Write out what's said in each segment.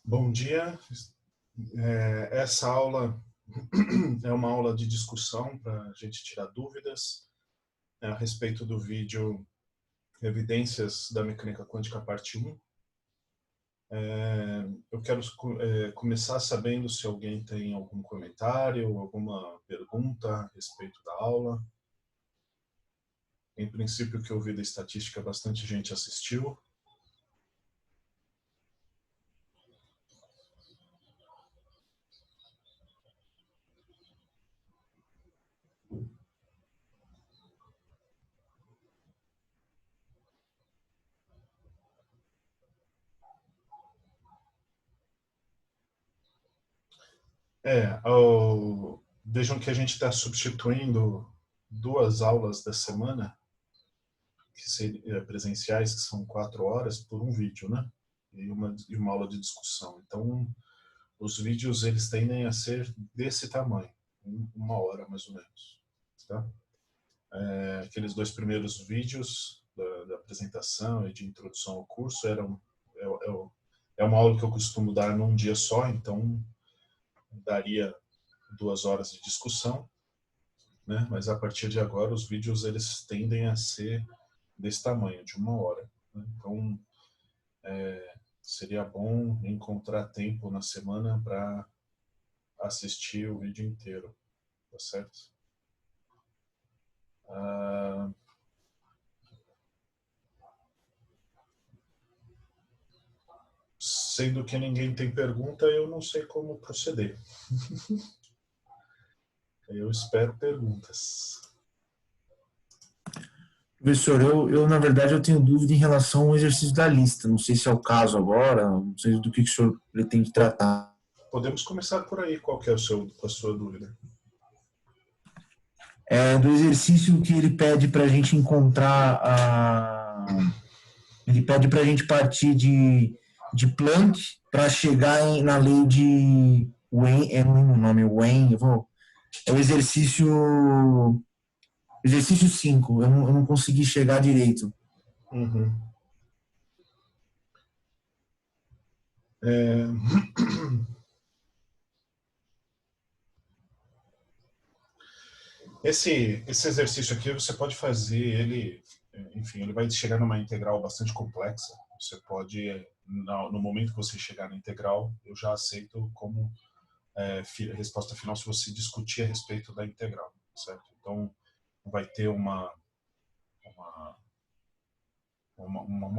Bom dia. Essa aula é uma aula de discussão para a gente tirar dúvidas a respeito do vídeo Evidências da Mecânica Quântica, parte 1. Eu quero começar sabendo se alguém tem algum comentário, alguma pergunta a respeito da aula. Em princípio, o que eu vi da estatística, bastante gente assistiu. Vejam que a gente está substituindo duas aulas da semana, que seriam presenciais, que são 4 horas, por um vídeo, né? E uma aula de discussão. Então, os vídeos, eles tendem a ser desse tamanho, 1 hora mais ou menos. Tá? Aqueles 2 primeiros vídeos da apresentação e de introdução ao curso é, é, é uma aula que eu costumo dar num dia só, então daria 2 horas de discussão, né? Mas a partir de agora os vídeos eles tendem a ser desse tamanho, de 1 hora. Né? Então seria bom encontrar tempo na semana para assistir o vídeo inteiro, tá certo? Sendo que ninguém tem pergunta, eu não sei como proceder. Eu espero perguntas. Professor, na verdade, eu tenho dúvida em relação ao exercício da lista. Não sei se é o caso agora, não sei do que o senhor pretende tratar. Podemos começar por aí. Qual que é a sua dúvida? Do exercício que ele pede para a gente encontrar Ele pede para a gente partir de Planck para chegar na lei de Wayne, não lembro o nome, Wayne, é o exercício 5, eu não consegui chegar direito. Uhum. Esse exercício aqui você pode fazer ele, enfim, ele vai chegar numa integral bastante complexa. Você pode, no momento que você chegar na integral, eu já aceito como resposta final se você discutir a respeito da integral, certo? Então, vai ter uma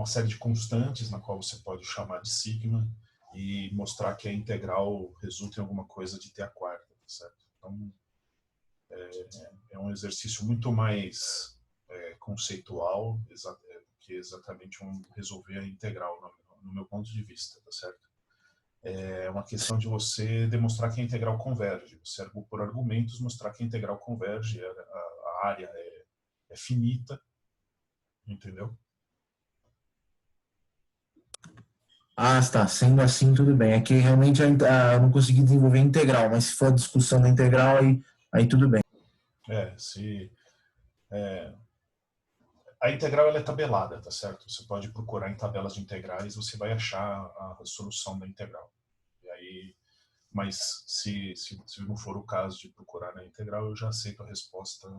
série de constantes na qual você pode chamar de sigma e mostrar que a integral resulta em alguma coisa de t a quarta, certo? Então, é um exercício muito mais conceitual que exatamente resolver a integral, no meu ponto de vista, tá certo? É uma questão de você demonstrar que a integral converge. Você, por argumentos, mostrar que a integral converge, a área é finita, entendeu? Ah, está. Sendo assim, tudo bem. É que realmente eu não consegui desenvolver a integral, mas se for a discussão da integral, aí tudo bem. A integral ela é tabelada, tá certo? Você pode procurar em tabelas de integrais, você vai achar a solução da integral. E aí, mas se não for o caso de procurar na integral, eu já aceito a resposta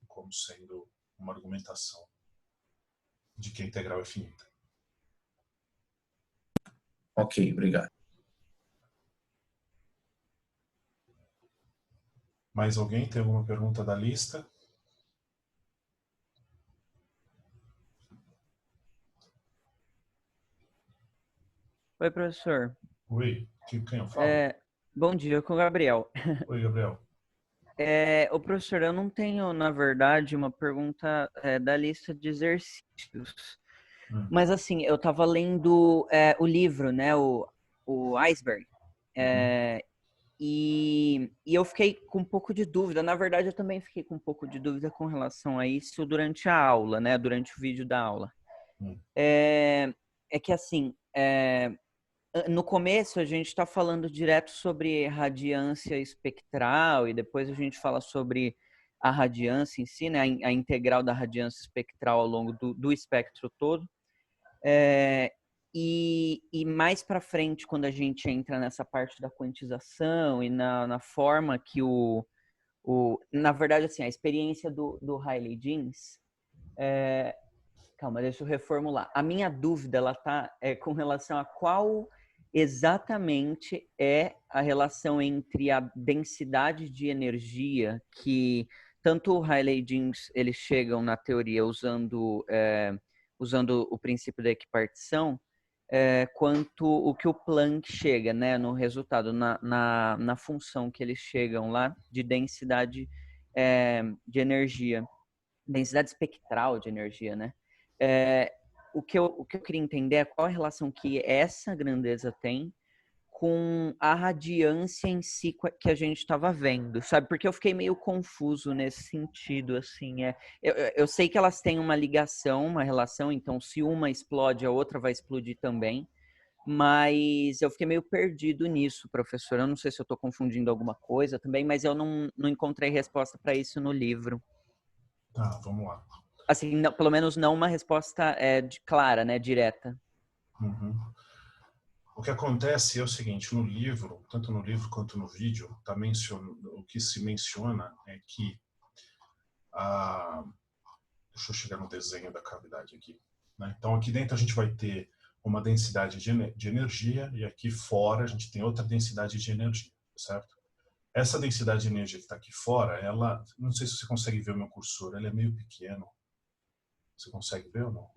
como sendo uma argumentação de que a integral é finita. Ok, obrigado. Mais alguém tem alguma pergunta da lista? Oi, professor. Oi, quem eu falo? Bom dia, com o Gabriel. Oi, Gabriel. O professor, eu não tenho, na verdade, uma pergunta da lista de exercícios. Mas, assim, eu estava lendo o livro, né, o Iceberg, e eu fiquei com um pouco de dúvida. Na verdade, eu também fiquei com um pouco de dúvida com relação a isso durante a aula, né, durante o vídeo da aula. É que, assim, no começo a gente está falando direto sobre radiância espectral e depois a gente fala sobre a radiância em si, né, a integral da radiância espectral ao longo do espectro todo. e mais para frente, quando a gente entra nessa parte da quantização e na forma que na verdade, assim, a experiência do Riley Jeans, calma, deixa eu reformular. A minha dúvida, ela tá com relação a qual exatamente é a relação entre a densidade de energia que tanto o Riley Jeans, eles chegam na teoria usando o princípio da equipartição, quanto o que o Planck chega, né, no resultado, na função que eles chegam lá de densidade de energia, densidade espectral de energia, né? O que eu queria entender é qual a relação que essa grandeza tem com a radiância em si que a gente estava vendo, sabe? Porque eu fiquei meio confuso nesse sentido, assim. Eu sei que elas têm uma ligação, uma relação, então se uma explode, a outra vai explodir também, mas eu fiquei meio perdido nisso, professor. Eu não sei se eu estou confundindo alguma coisa também, mas eu não encontrei resposta para isso no livro. Tá, vamos lá. Assim, não, pelo menos não uma resposta clara, né, direta. Uhum. O que acontece é o seguinte, no livro, tanto no livro quanto no vídeo, o que se menciona é que deixa eu chegar no desenho da cavidade aqui, né? Então aqui dentro a gente vai ter uma densidade de energia e aqui fora a gente tem outra densidade de energia, certo? Essa densidade de energia que está aqui fora, ela, não sei se você consegue ver o meu cursor, ele é meio pequeno. Você consegue ver ou não?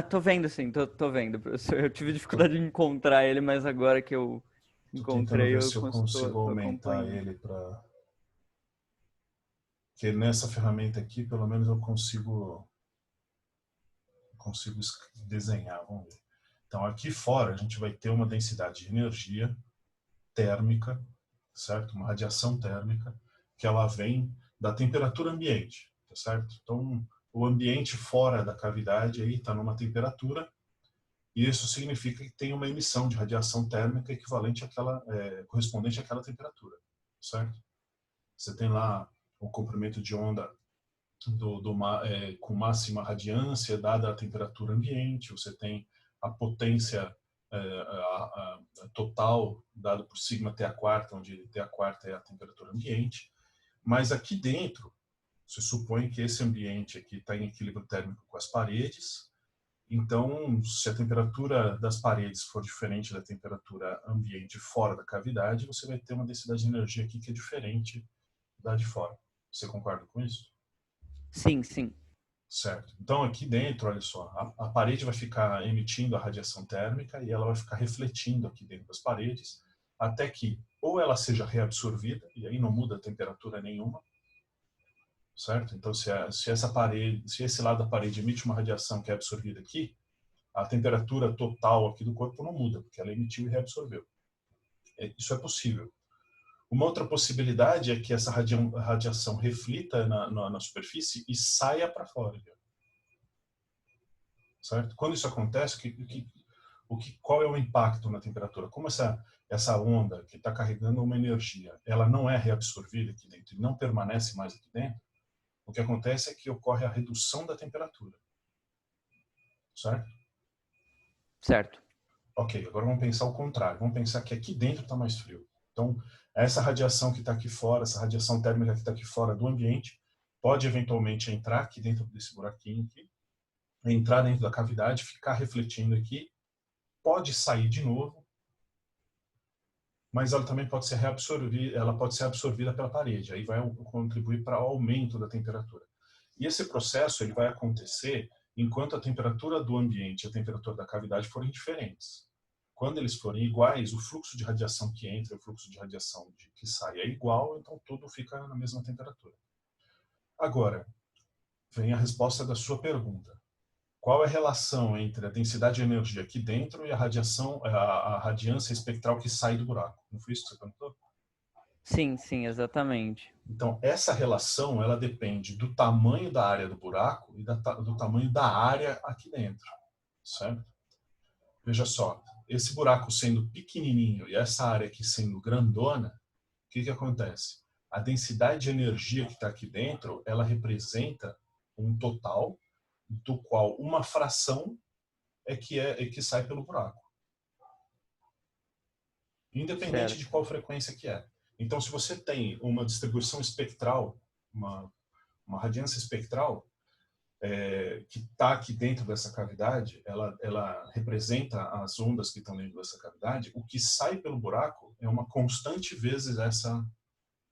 Tô vendo sim, tô vendo, professor. Eu tive dificuldade de encontrar ele, mas agora que eu Tô tentando encontrei, ver eu se eu consigo tô aumentar acompanhando. ele para... Porque nessa ferramenta aqui, pelo menos eu consigo desenhar, vamos ver. Então aqui fora a gente vai ter uma densidade de energia térmica, certo? Uma radiação térmica, que ela vem da temperatura ambiente, tá certo? Então o ambiente fora da cavidade aí está numa temperatura, e isso significa que tem uma emissão de radiação térmica equivalente àquela, correspondente àquela temperatura, certo? Você tem lá o comprimento de onda com máxima radiância dada a temperatura ambiente, você tem a potência total dado por sigma T a quarta, onde T a quarta é a temperatura ambiente, mas aqui dentro se supõe que esse ambiente aqui está em equilíbrio térmico com as paredes. Então, se a temperatura das paredes for diferente da temperatura ambiente fora da cavidade, você vai ter uma densidade de energia aqui que é diferente da de fora. Você concorda com isso? Sim, sim. Certo. Então, aqui dentro, olha só, a parede vai ficar emitindo a radiação térmica e ela vai ficar refletindo aqui dentro das paredes, até que ou ela seja reabsorvida, e aí não muda a temperatura nenhuma, certo? Então, se esse lado da parede emite uma radiação que é absorvida aqui, a temperatura total aqui do corpo não muda, porque ela emitiu e reabsorveu. Isso é possível. Uma outra possibilidade é que essa radiação reflita na superfície e saia para fora. Certo? Quando isso acontece, qual é o impacto na temperatura? Como essa onda que está carregando uma energia, ela não é reabsorvida aqui dentro e não permanece mais aqui dentro, o que acontece é que ocorre a redução da temperatura. Certo? Certo. Ok, agora vamos pensar o contrário. Vamos pensar que aqui dentro está mais frio. Então, essa radiação que está aqui fora, essa radiação térmica que está aqui fora do ambiente, pode eventualmente entrar aqui dentro desse buraquinho aqui, entrar dentro da cavidade, ficar refletindo aqui, pode sair de novo, mas ela também pode ser absorvida pela parede. Aí vai contribuir para o aumento da temperatura. E esse processo ele vai acontecer enquanto a temperatura do ambiente e a temperatura da cavidade forem diferentes. Quando eles forem iguais, o fluxo de radiação que entra e o fluxo de radiação que sai é igual, então tudo fica na mesma temperatura. Agora, vem a resposta da sua pergunta. Qual é a relação entre a densidade de energia aqui dentro e a radiância espectral que sai do buraco? Não foi isso que você perguntou? Sim, sim, exatamente. Então, essa relação ela depende do tamanho da área do buraco e do tamanho da área aqui dentro, certo? Veja só, esse buraco sendo pequenininho e essa área aqui sendo grandona, o que acontece? A densidade de energia que está aqui dentro, ela representa um total do qual uma fração é que sai pelo buraco. Independente de qual frequência que é. Então, se você tem uma distribuição espectral, uma radiância espectral, que está aqui dentro dessa cavidade, ela representa as ondas que estão dentro dessa cavidade, o que sai pelo buraco é uma constante vezes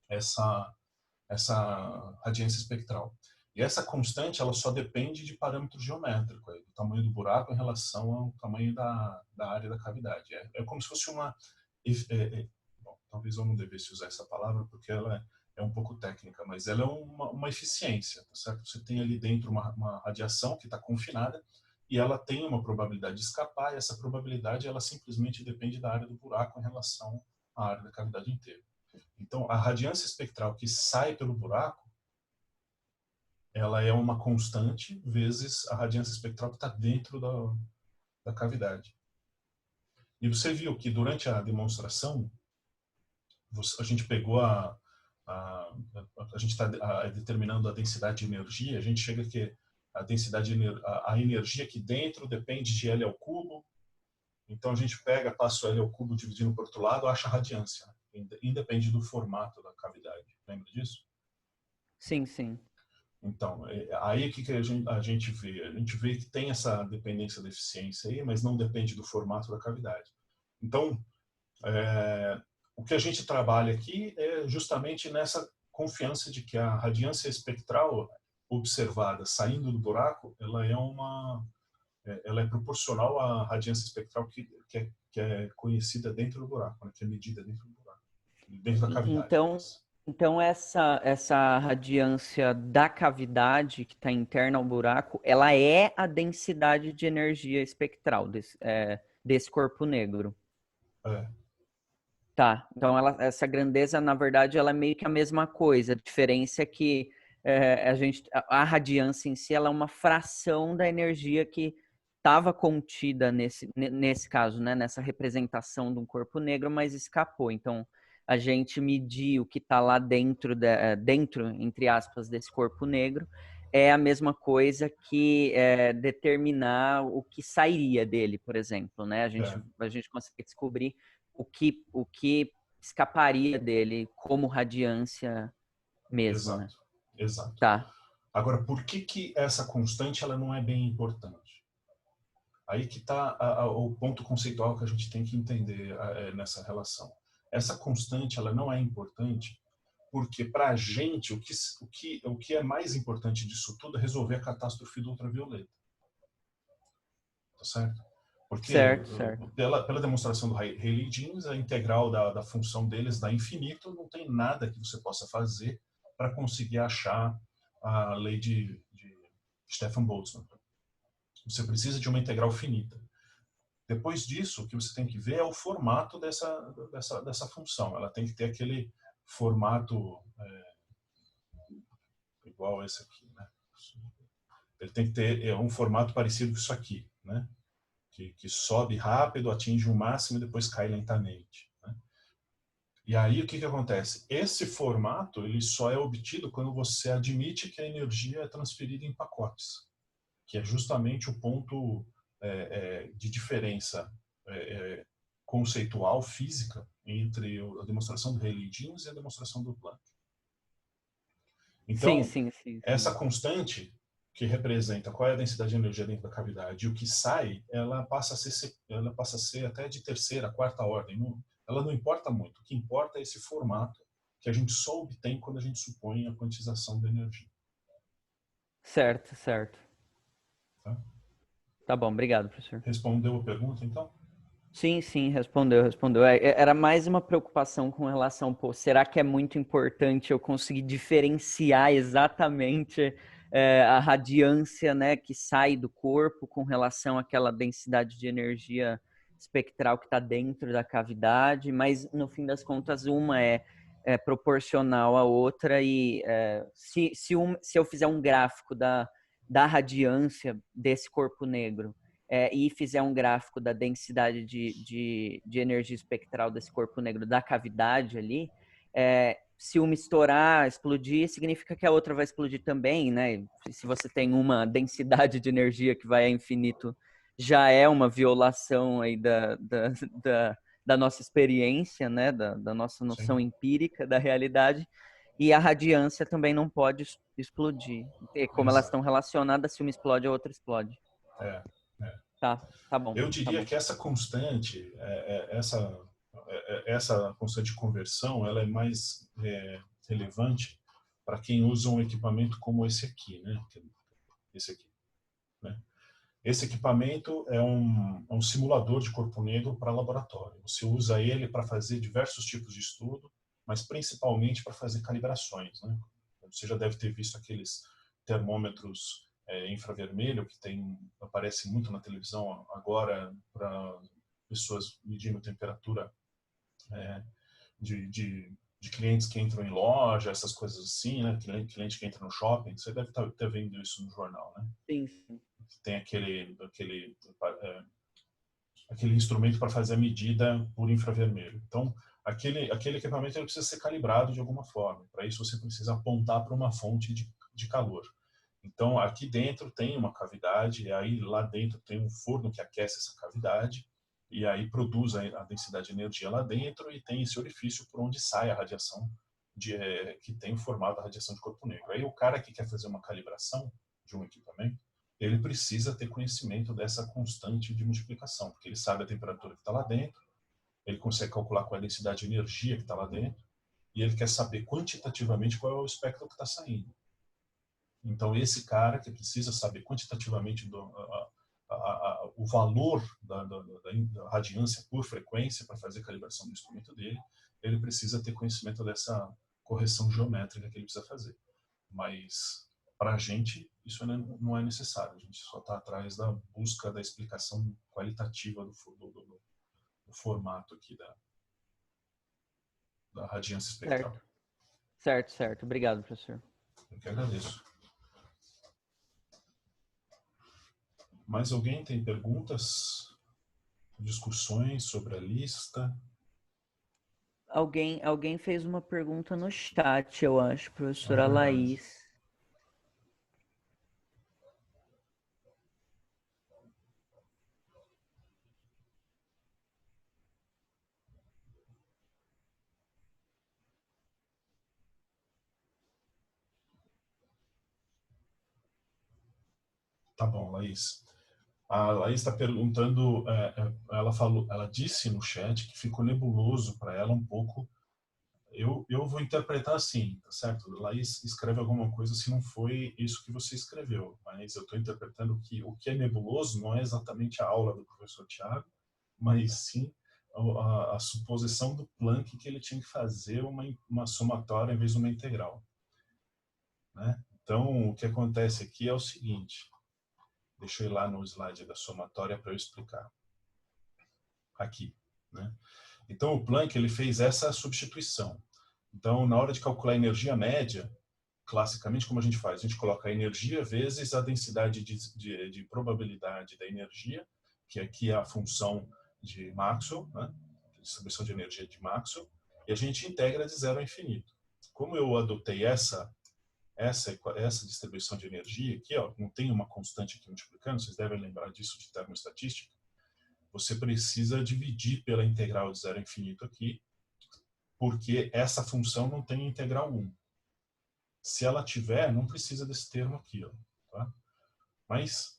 essa radiância espectral. E essa constante, ela só depende de parâmetro geométrico, do tamanho do buraco em relação ao tamanho da área da cavidade. É como se fosse uma... bom, talvez eu não devesse usar essa palavra, porque ela é um pouco técnica, mas ela é uma eficiência, tá certo? Você tem ali dentro uma radiação que está confinada e ela tem uma probabilidade de escapar, e essa probabilidade ela simplesmente depende da área do buraco em relação à área da cavidade inteira. Então, a radiância espectral que sai pelo buraco, ela é uma constante vezes a radiância espectral que está dentro da cavidade. E você viu que durante a demonstração, a gente pegou a gente está determinando a densidade de energia, a gente chega que a densidade, a energia aqui dentro depende de L ao cubo, então a gente passa o L ao cubo dividindo por outro lado, acha a radiância, independe do formato da cavidade. Lembra disso? Sim, sim. Então, aí o que a gente vê? A gente vê que tem essa dependência da eficiência aí, mas não depende do formato da cavidade. Então, o que a gente trabalha aqui é justamente nessa confiança de que a radiância espectral observada saindo do buraco, ela é proporcional à radiância espectral que é conhecida dentro do buraco, né, que é medida dentro do buraco, dentro da cavidade. Então essa radiância da cavidade que está interna ao buraco, ela é a densidade de energia espectral desse corpo negro. Tá, então essa grandeza, na verdade, ela é meio que a mesma coisa. A diferença é que a radiância em si, ela é uma fração da energia que estava contida nesse caso, né? Nessa representação de um corpo negro, mas escapou. Então, a gente medir o que está lá dentro, entre aspas, desse corpo negro, é a mesma coisa que determinar o que sairia dele, por exemplo, né? A gente consegue descobrir o que escaparia dele como radiância mesmo. Exato, né? Exato. Tá. Agora, por que essa constante ela não é bem importante? Aí que está o ponto conceitual que a gente tem que entender nessa relação. Essa constante ela não é importante porque, para a gente, o que é mais importante disso tudo é resolver a catástrofe do ultravioleta. Tá certo? Porque certo. Pela demonstração do Rayleigh-Jeans, a integral da função deles dá infinito, não tem nada que você possa fazer para conseguir achar a lei de Stefan Boltzmann. Você precisa de uma integral finita. Depois disso, o que você tem que ver é o formato dessa função. Ela tem que ter aquele formato igual a esse aqui, né? Ele tem que ter um formato parecido com isso aqui, né? Que sobe rápido, atinge o máximo e depois cai lentamente, né? E aí o que acontece? Esse formato ele só é obtido quando você admite que a energia é transferida em pacotes, que é justamente o ponto de diferença conceitual, física, entre a demonstração do Rayleigh-Jeans e a demonstração do Planck. Então, sim. essa constante que representa qual é a densidade de energia dentro da cavidade e o que sai, ela passa a ser até de terceira, quarta ordem. Ela não importa muito. O que importa é esse formato que a gente só obtém quando a gente supõe a quantização da energia. Certo. Tá bom, obrigado, professor. Respondeu a pergunta, então? Sim, respondeu. Era mais uma preocupação com relação, será que é muito importante eu conseguir diferenciar exatamente a radiância, né, que sai do corpo com relação àquela densidade de energia espectral que está dentro da cavidade, mas no fim das contas uma é proporcional à outra e se eu fizer um gráfico da radiância desse corpo negro e fizer um gráfico da densidade de energia espectral desse corpo negro da cavidade ali, se uma estourar, explodir, significa que a outra vai explodir também, né? Se você tem uma densidade de energia que vai a infinito já é uma violação aí da nossa experiência, né? Da nossa noção Sim. empírica da realidade. E a radiância também não pode explodir. E como elas estão Exato. relacionadas, se uma explode, a outra explode. É, é. Tá bom, Eu tá diria bom. que essa constante, essa constante de conversão, ela é mais relevante para quem usa um equipamento como esse aqui, né? Esse aqui, né? Esse equipamento é um simulador de corpo negro para laboratório. Você usa ele para fazer diversos tipos de estudo, mas principalmente para fazer calibrações, né? Você já deve ter visto aqueles termômetros infravermelho que aparece muito na televisão agora para pessoas medindo temperatura é, de clientes que entram em loja, essas coisas assim, né? Cliente que entra no shopping. Você deve estar vendo isso no jornal, né? Sim, sim. Tem aquele instrumento para fazer a medida por infravermelho. Então, aquele equipamento ele precisa ser calibrado de alguma forma. Para isso, você precisa apontar para uma fonte de calor. Então, aqui dentro tem uma cavidade, e aí lá dentro tem um forno que aquece essa cavidade, e aí produz a densidade de energia lá dentro, e tem esse orifício por onde sai a radiação que tem o formato da radiação de corpo negro. Aí o cara que quer fazer uma calibração de um equipamento, ele precisa ter conhecimento dessa constante de multiplicação, porque ele sabe a temperatura que está lá dentro, ele consegue calcular qual é a densidade de energia que está lá dentro, e ele quer saber quantitativamente qual é o espectro que está saindo. Então, esse cara que precisa saber quantitativamente o valor da radiância por frequência para fazer a calibração do instrumento dele, ele precisa ter conhecimento dessa correção geométrica que ele precisa fazer. Mas, para a gente, isso não é necessário. A gente só está atrás da busca da explicação qualitativa do formato aqui da radiância espectral. Certo. Obrigado, professor. Eu que agradeço. Mais alguém tem perguntas? Discussões sobre a lista? Alguém fez uma pergunta no chat, eu acho, professora Verdade. Laís. Tá bom, Laís. A Laís está perguntando, ela disse no chat que ficou nebuloso para ela um pouco. Eu vou interpretar assim, tá certo? Laís escreve alguma coisa se não foi isso que você escreveu, mas eu estou interpretando que o que é nebuloso não é exatamente a aula do professor Tiago, mas sim a suposição do Planck que ele tinha que fazer uma somatória em vez de uma integral, né? Então, o que acontece aqui é o seguinte. Deixa eu ir lá no slide da somatória para eu explicar. Aqui, né? Então, o Planck ele fez essa substituição. Então, na hora de calcular a energia média, classicamente, como a gente faz? A gente coloca a energia vezes a densidade de probabilidade da energia, que aqui é a função de Maxwell, né? Distribuição de energia de Maxwell, e a gente integra de zero a infinito. Como eu adotei essa distribuição de energia aqui, ó, não tem uma constante aqui multiplicando, vocês devem lembrar disso de termoestatística, você precisa dividir pela integral de zero a infinito aqui, porque essa função não tem integral 1. Se ela tiver, não precisa desse termo aqui, ó, tá? Mas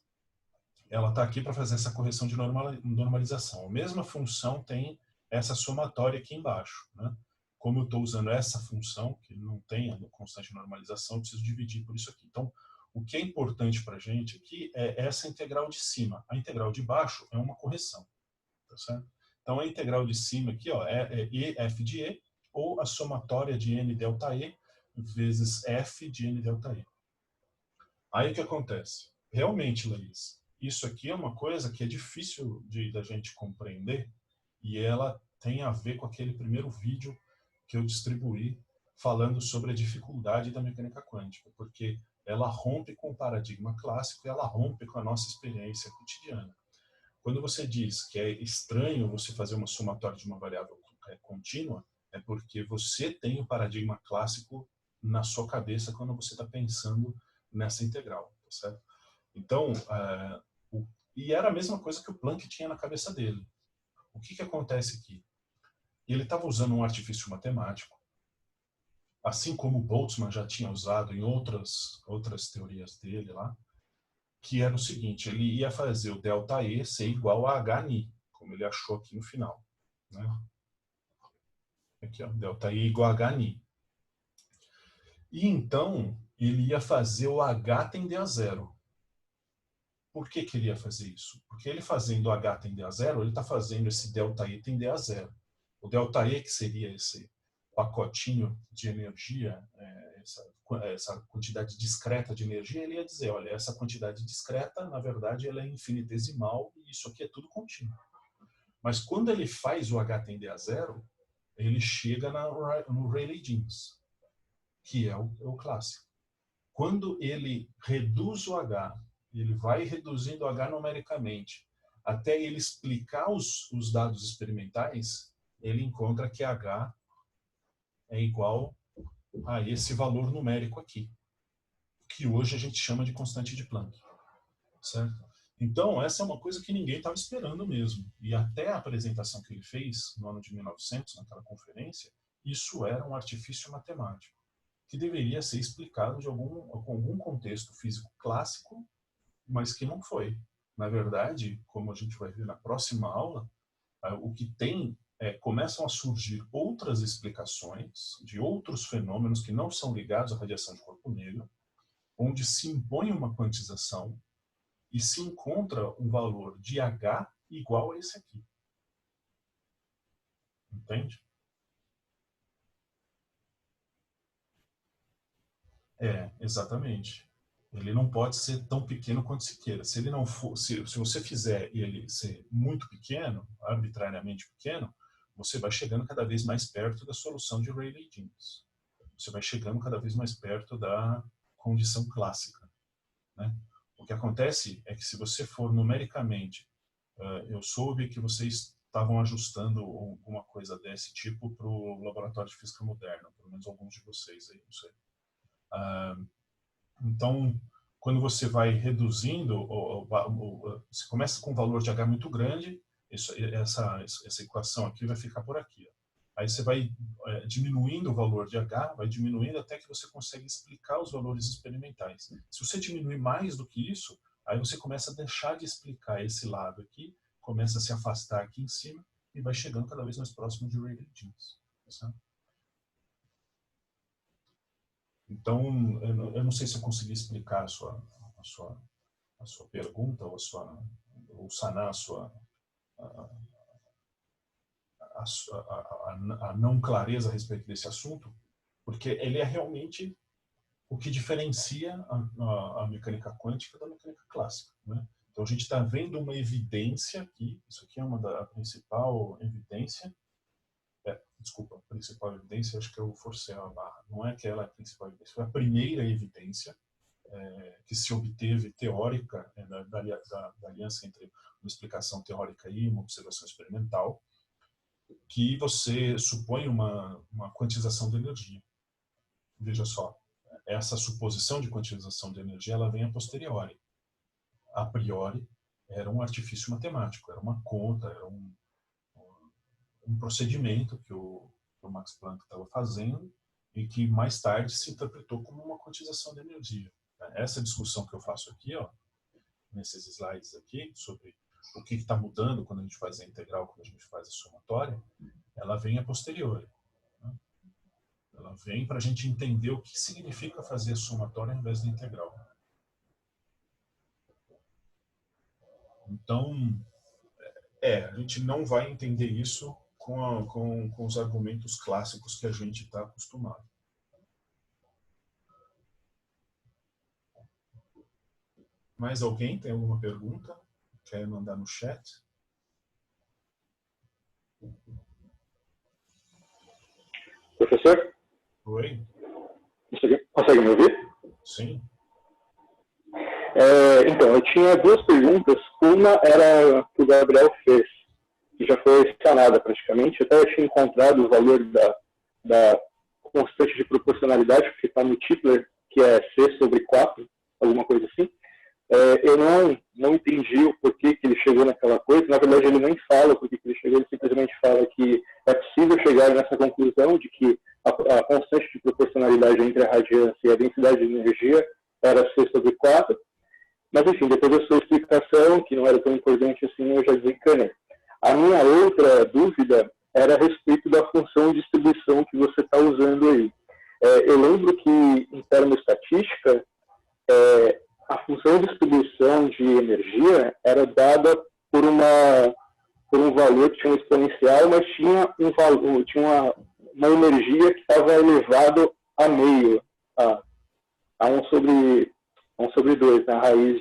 ela está aqui para fazer essa correção de normalização. A mesma função tem essa somatória aqui embaixo, né? Como eu estou usando essa função, que não tem a constante de normalização, eu preciso dividir por isso aqui. Então, o que é importante para a gente aqui é essa integral de cima. A integral de baixo é uma correção, tá certo? Então, a integral de cima aqui ó, é EF de E, ou a somatória de N delta E vezes F de N delta E. Aí o que acontece? Realmente, Laís, isso aqui é uma coisa que é difícil da gente compreender e ela tem a ver com aquele primeiro vídeo que eu distribuí falando sobre a dificuldade da mecânica quântica, porque ela rompe com o paradigma clássico e ela rompe com a nossa experiência cotidiana. Quando você diz que é estranho você fazer uma somatória de uma variável contínua, é porque você tem o paradigma clássico na sua cabeça quando você está pensando nessa integral, tá certo? Então, E era a mesma coisa que o Planck tinha na cabeça dele. O que acontece aqui? Ele estava usando um artifício matemático, assim como o Boltzmann já tinha usado em outras teorias dele lá, que era o seguinte: ele ia fazer o ΔE ser igual a HNI, como ele achou aqui no final, né? Aqui, ó, ΔE igual a HNI. E então, ele ia fazer o H tender a zero. Por que ele ia fazer isso? Porque ele fazendo o H tender a zero, ele está fazendo esse ΔE tender a zero. O ΔE, que seria esse pacotinho de energia, essa quantidade discreta de energia, ele ia dizer, olha, essa quantidade discreta, na verdade, ela é infinitesimal e isso aqui é tudo contínuo. Mas quando ele faz o H tender a zero, ele chega no Rayleigh-Jeans, que é o clássico. Quando ele reduz o H, ele vai reduzindo o H numericamente, até ele explicar os dados experimentais, ele encontra que H é igual a esse valor numérico aqui, que hoje a gente chama de constante de Planck. Certo? Então, essa é uma coisa que ninguém estava esperando mesmo. E até a apresentação que ele fez, no ano de 1900, naquela conferência, isso era um artifício matemático, que deveria ser explicado com algum contexto físico clássico, mas que não foi. Na verdade, como a gente vai ver na próxima aula, o que tem começam a surgir outras explicações de outros fenômenos que não são ligados à radiação de corpo negro, onde se impõe uma quantização e se encontra um valor de H igual a esse aqui. Entende? Exatamente. Ele não pode ser tão pequeno quanto se queira. Se ele não for, se você fizer ele ser muito pequeno, arbitrariamente pequeno, você vai chegando cada vez mais perto da solução de Rayleigh-Jeans. Você vai chegando cada vez mais perto da condição clássica, né? O que acontece é que se você for numericamente, eu soube que vocês estavam ajustando alguma coisa desse tipo para o laboratório de física moderna, pelo menos alguns de vocês aí, não sei. Então, quando você vai reduzindo, você começa com um valor de H muito grande, essa equação aqui vai ficar por aqui. Aí você vai diminuindo o valor de H, vai diminuindo até que você consegue explicar os valores experimentais. Se você diminuir mais do que isso, aí você começa a deixar de explicar esse lado aqui, começa a se afastar aqui em cima e vai chegando cada vez mais próximo de Rayleigh-Jeans. Tá? Então, eu não sei se eu consegui explicar a sua pergunta ou sanar a não clareza a respeito desse assunto, porque ele é realmente o que diferencia a mecânica quântica da mecânica clássica, né? Então, a gente está vendo uma evidência aqui, isso aqui é a principal evidência. Desculpa, a principal evidência, acho que eu forcei a barra. Não é que ela é a principal evidência, foi a primeira evidência que se obteve teórica da aliança entre uma explicação teórica e uma observação experimental, que você supõe uma quantização de energia. Veja só, essa suposição de quantização de energia ela vem a posteriori. A priori, era um artifício matemático, era uma conta, era um procedimento que o Max Planck estava fazendo e que mais tarde se interpretou como uma quantização de energia. Essa discussão que eu faço aqui, ó, nesses slides aqui, sobre o que está mudando quando a gente faz a integral, quando a gente faz a somatória, ela vem a posteriori. Né? Ela vem para a gente entender o que significa fazer a somatória ao invés da integral. Então, a gente não vai entender isso com os argumentos clássicos que a gente está acostumado. Mais alguém tem alguma pergunta? Quer mandar no chat? Professor? Oi? Consegue me ouvir? Sim. Então, eu tinha duas perguntas. Uma era que o Gabriel fez, que já foi sanada praticamente. Até eu tinha encontrado o valor da constante de proporcionalidade, que está no Tipler, que é C sobre 4, alguma coisa assim. Eu não entendi o porquê que ele chegou naquela coisa. Na verdade, ele nem fala o porquê que ele chegou, ele simplesmente fala que é possível chegar nessa conclusão de que a constante de proporcionalidade entre a radiância e a densidade de energia era C/4. Mas, enfim, depois da sua explicação, que não era tão importante assim, eu já desencanei. A minha outra dúvida era a respeito da função de distribuição que você está usando aí. Eu lembro que, em termoestatística, a função de distribuição de energia era dada por um valor que tinha um exponencial, mas tinha uma energia que estava elevado a meio, a 1/2, né? a raiz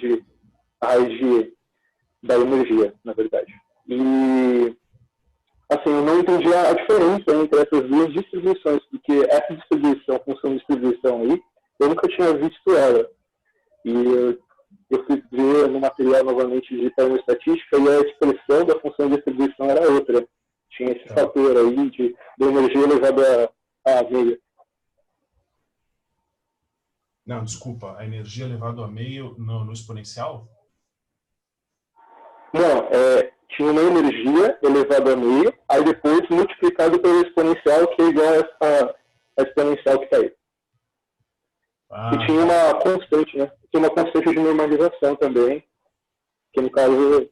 da energia, na verdade. E, assim, eu não entendi a diferença entre essas duas distribuições, porque essa distribuição, a função de distribuição aí, eu nunca tinha visto ela. E eu fui ver no material novamente de termoestatística e a expressão da função de distribuição era outra. Tinha esse fator aí de energia elevada a meio. Não, desculpa, a energia elevada a meio no exponencial? Não, tinha uma energia elevada a meio, aí depois multiplicado pelo exponencial, que é igual a exponencial que está aí. E tinha uma constante, né? Tinha uma constante de normalização também, que no caso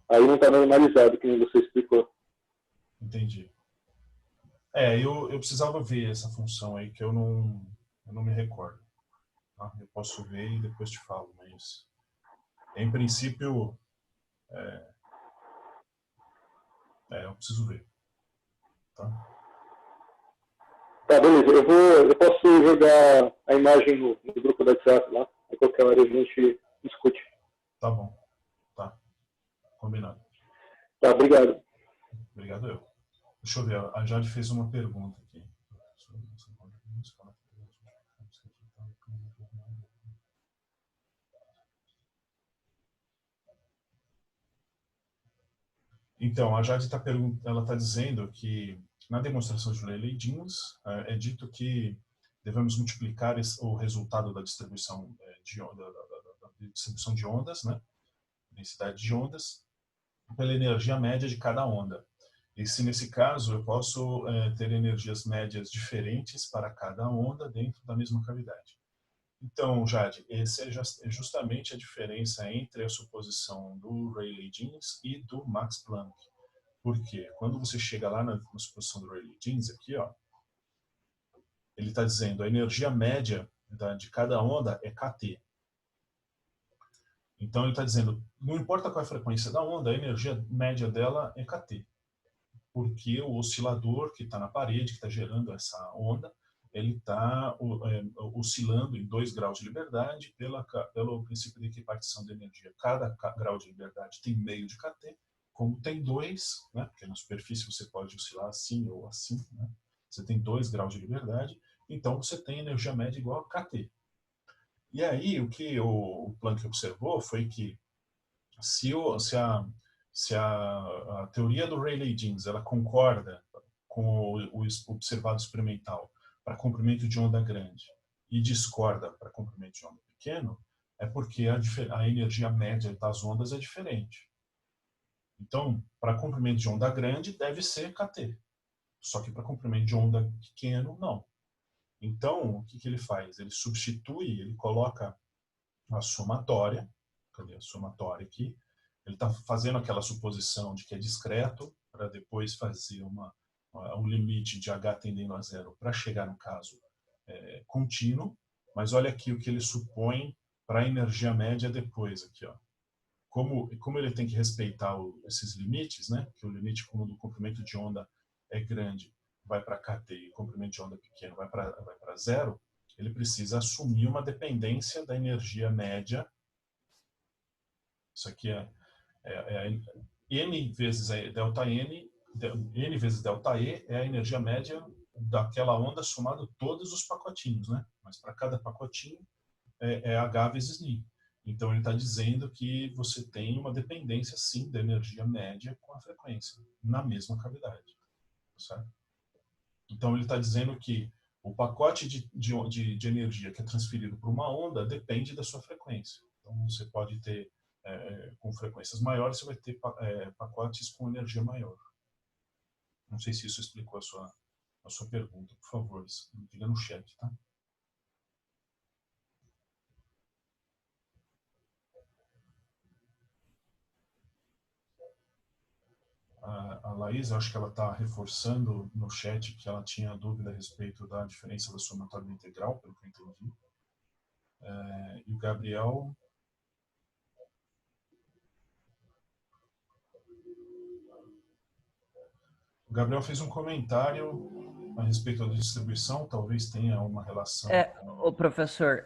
aí não está normalizado, como você explicou. Entendi. Eu precisava ver essa função aí, que eu não me recordo. Tá? Eu posso ver e depois te falo, mas em princípio eu preciso ver. Tá? Tá, beleza. Eu posso jogar a imagem no grupo da WhatsApp lá, a qualquer hora a gente discute. Tá bom. Tá. Combinado. Tá, obrigado. Obrigado eu. Deixa eu ver, a Jade fez uma pergunta aqui. Então, a Jade ela está dizendo que na demonstração de Rayleigh-Jeans é dito que devemos multiplicar o resultado da distribuição de ondas, né? Densidade de ondas, pela energia média de cada onda. E se nesse caso eu posso ter energias médias diferentes para cada onda dentro da mesma cavidade. Então, Jade, essa é justamente a diferença entre a suposição do Rayleigh-Jeans e do Max Planck. Por quê? Quando você chega lá na suposição do Rayleigh-Jeans, aqui, ó, ele está dizendo a energia média de cada onda é kT. Então, ele está dizendo, não importa qual é a frequência da onda, a energia média dela é kT. Porque o oscilador que está na parede, que está gerando essa onda, ele está oscilando em 2 graus de liberdade pelo princípio de equipartição de energia. Cada grau de liberdade tem meio de kT, como tem 2, né, porque na superfície você pode oscilar assim ou assim, né, você tem 2 graus de liberdade, então você tem energia média igual a kT. E aí o que o Planck observou foi que se a teoria do Rayleigh-Jeans ela concorda com o observado experimental para comprimento de onda grande e discorda para comprimento de onda pequeno, é porque a energia média das ondas é diferente. Então, para comprimento de onda grande, deve ser kT. Só que para comprimento de onda pequeno, não. Então, o que ele faz? Ele substitui, ele coloca a somatória, cadê a somatória aqui? Ele está fazendo aquela suposição de que é discreto, para depois fazer um limite de H tendendo a zero para chegar no caso contínuo. Mas olha aqui o que ele supõe para a energia média depois. Aqui, ó. Como ele tem que respeitar esses limites, né? Que o limite do comprimento de onda é grande, vai para kT, e o comprimento de onda pequeno vai para zero, ele precisa assumir uma dependência da energia média. Isso aqui é N vezes delta N vezes delta E é a energia média daquela onda somado todos os pacotinhos, né? Mas para cada pacotinho é H vezes Ni. Então ele está dizendo que você tem uma dependência, sim, da energia média com a frequência, na mesma cavidade. Certo? Então ele está dizendo que o pacote de energia que é transferido para uma onda depende da sua frequência. Então, você pode ter, com frequências maiores, você vai ter pacotes com energia maior. Não sei se isso explicou a sua pergunta. Por favor, diga no chat, tá? A Laís, acho que ela está reforçando no chat que ela tinha dúvida a respeito da diferença da somatória integral, pelo que eu entendi. E o Gabriel... O Gabriel fez um comentário a respeito da distribuição, talvez tenha uma relação O professor,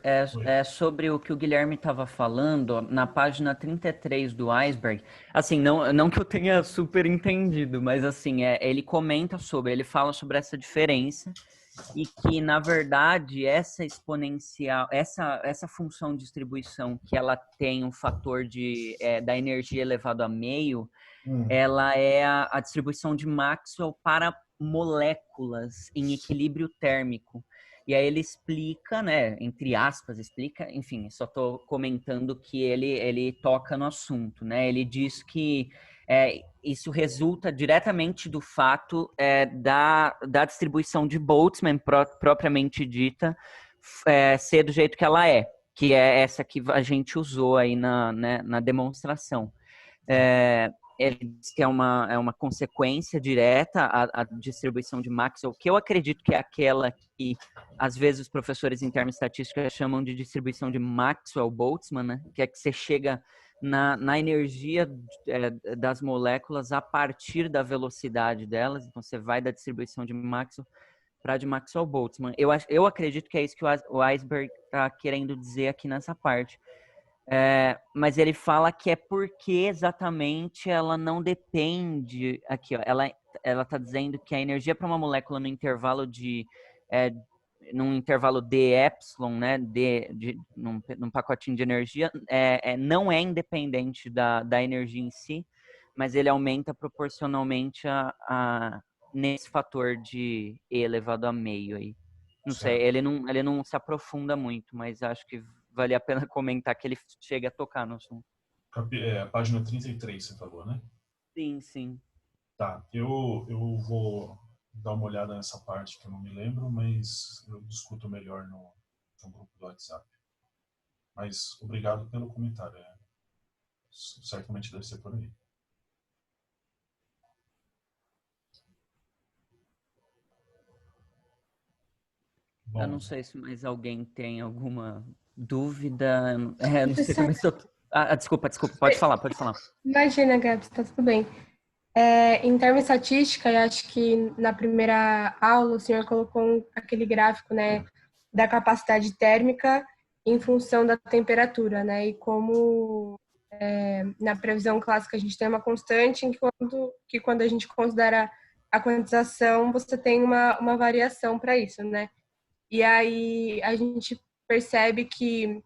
sobre o que o Guilherme estava falando, na página 33 do Iceberg, assim, não que eu tenha super entendido, mas assim, ele comenta sobre, ele fala sobre essa diferença e que, na verdade, essa exponencial, essa função de distribuição que ela tem um fator da energia elevado a meio, ela é a distribuição de Maxwell para moléculas em equilíbrio térmico. E aí ele explica, né, entre aspas, enfim, só estou comentando que ele toca no assunto, né? Ele diz que isso resulta diretamente do fato da distribuição de Boltzmann propriamente dita ser do jeito que ela é, que é essa que a gente usou aí na demonstração. Ele diz que é uma consequência direta à distribuição de Maxwell, que eu acredito que é aquela que, às vezes, os professores em termoestatística chamam de distribuição de Maxwell-Boltzmann, né? Que é que você chega na energia das moléculas a partir da velocidade delas. Então, você vai da distribuição de Maxwell para de Maxwell-Boltzmann. Eu acredito que é isso que o Iceberg está querendo dizer aqui nessa parte. Mas ele fala que é porque exatamente ela não depende aqui, ó, ela está dizendo que a energia para uma molécula no intervalo num intervalo d epsilon, né, num pacotinho de energia, não é independente da energia em si, mas ele aumenta proporcionalmente nesse fator de E elevado a meio aí. Não sei, ele não se aprofunda muito, mas acho que vale a pena comentar que ele chega a tocar no assunto. A página 33, você falou, né? Sim, sim. Tá, eu vou dar uma olhada nessa parte que eu não me lembro, mas eu discuto melhor no grupo do WhatsApp. Mas obrigado pelo comentário. Certamente deve ser por aí. Bom, eu não sei se mais alguém tem alguma dúvida. Não sei também se eu... desculpa, pode falar. Imagina, Gabs, tá tudo bem. Em termos estatística, eu acho que na primeira aula o senhor colocou aquele gráfico, né, da capacidade térmica em função da temperatura, né, e como na previsão clássica a gente tem uma constante, que quando a gente considera a quantização, você tem uma variação para isso, né. E aí a gente percebe que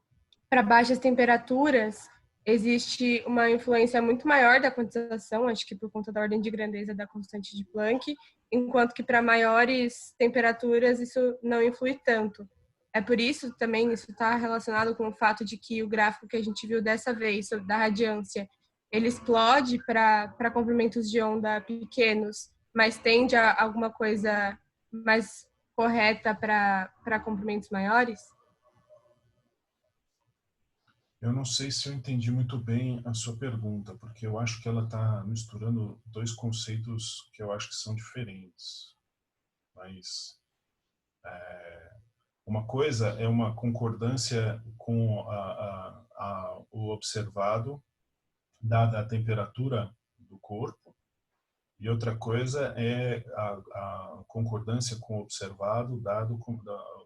para baixas temperaturas existe uma influência muito maior da quantização, acho que por conta da ordem de grandeza da constante de Planck, enquanto que para maiores temperaturas isso não influi tanto. É por isso também, isso está relacionado com o fato de que o gráfico que a gente viu dessa vez, da radiância, ele explode para comprimentos de onda pequenos, mas tende a alguma coisa mais correta para comprimentos maiores? Eu não sei se eu entendi muito bem a sua pergunta, porque eu acho que ela está misturando dois conceitos que eu acho que são diferentes. Mas uma coisa é uma concordância com o observado, dada a temperatura do corpo, e outra coisa é a concordância com o observado, dado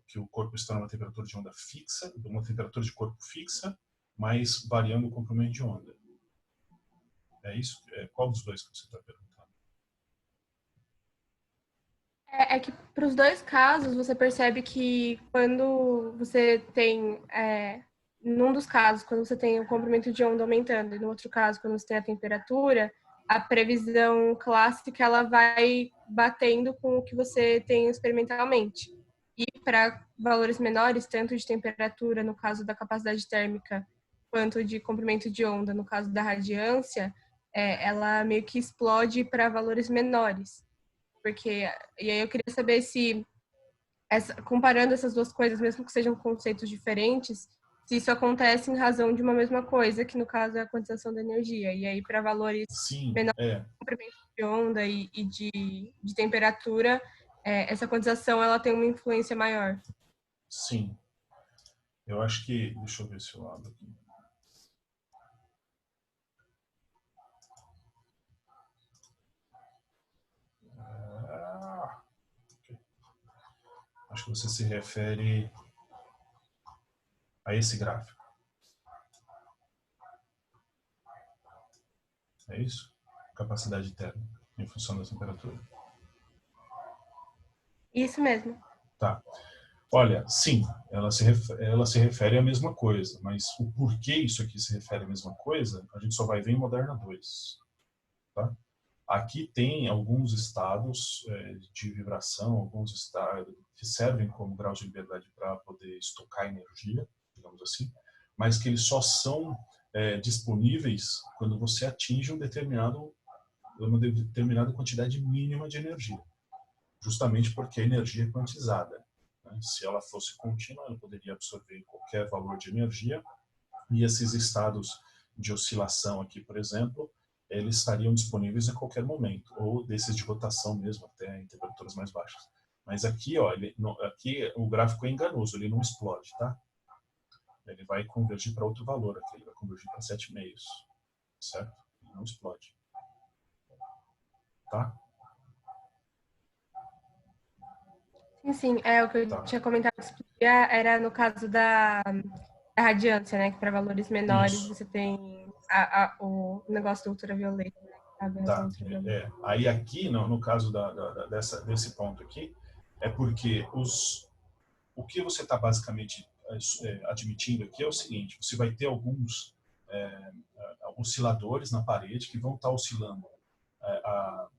que o corpo está numa temperatura de onda fixa, uma temperatura de corpo fixa, mas variando o comprimento de onda. É isso? Qual dos dois que você está perguntando? É que para os dois casos você percebe que quando você tem, num dos casos, quando você tem o comprimento de onda aumentando, e no outro caso, quando você tem a temperatura, a previsão clássica ela vai batendo com o que você tem experimentalmente. E para valores menores, tanto de temperatura, no caso da capacidade térmica, quanto de comprimento de onda, no caso da radiância, ela meio que explode para valores menores. E aí eu queria saber se, comparando essas duas coisas, mesmo que sejam conceitos diferentes, se isso acontece em razão de uma mesma coisa, que no caso é a quantização da energia. E aí, para valores Sim, menores de comprimento de onda e de temperatura, essa quantização ela tem uma influência maior. sim. Eu acho que... Deixa eu ver se eu abro aqui. Acho que você se refere a esse gráfico. É isso? Capacidade térmica em função da temperatura. Isso mesmo. Tá. Olha, sim, ela se refere à mesma coisa, mas o porquê isso aqui se refere à mesma coisa, a gente só vai ver em Moderna 2. Tá? Aqui tem alguns estados de vibração, alguns estados que servem como grau de liberdade para poder estocar energia, digamos assim, mas que eles só são disponíveis quando você atinge uma determinada quantidade mínima de energia, justamente porque a energia é quantizada. Se ela fosse contínua, ela poderia absorver qualquer valor de energia, e esses estados de oscilação aqui, por exemplo, eles estariam disponíveis a qualquer momento, ou desses de rotação mesmo, até em temperaturas mais baixas. Mas aqui, ó, aqui o gráfico é enganoso, ele não explode, tá? Ele vai convergir para outro valor aqui, ele vai convergir para 7,5, certo? Ele não explode. Tá? Sim. O que eu tinha comentado que explodia era no caso da radiância, né? Que para valores menores Isso. você tem o negócio do ultravioleta, né? Tá. Aí aqui, no caso desse ponto aqui, é porque o que você está basicamente admitindo aqui é o seguinte: você vai ter alguns osciladores na parede que vão estar oscilando a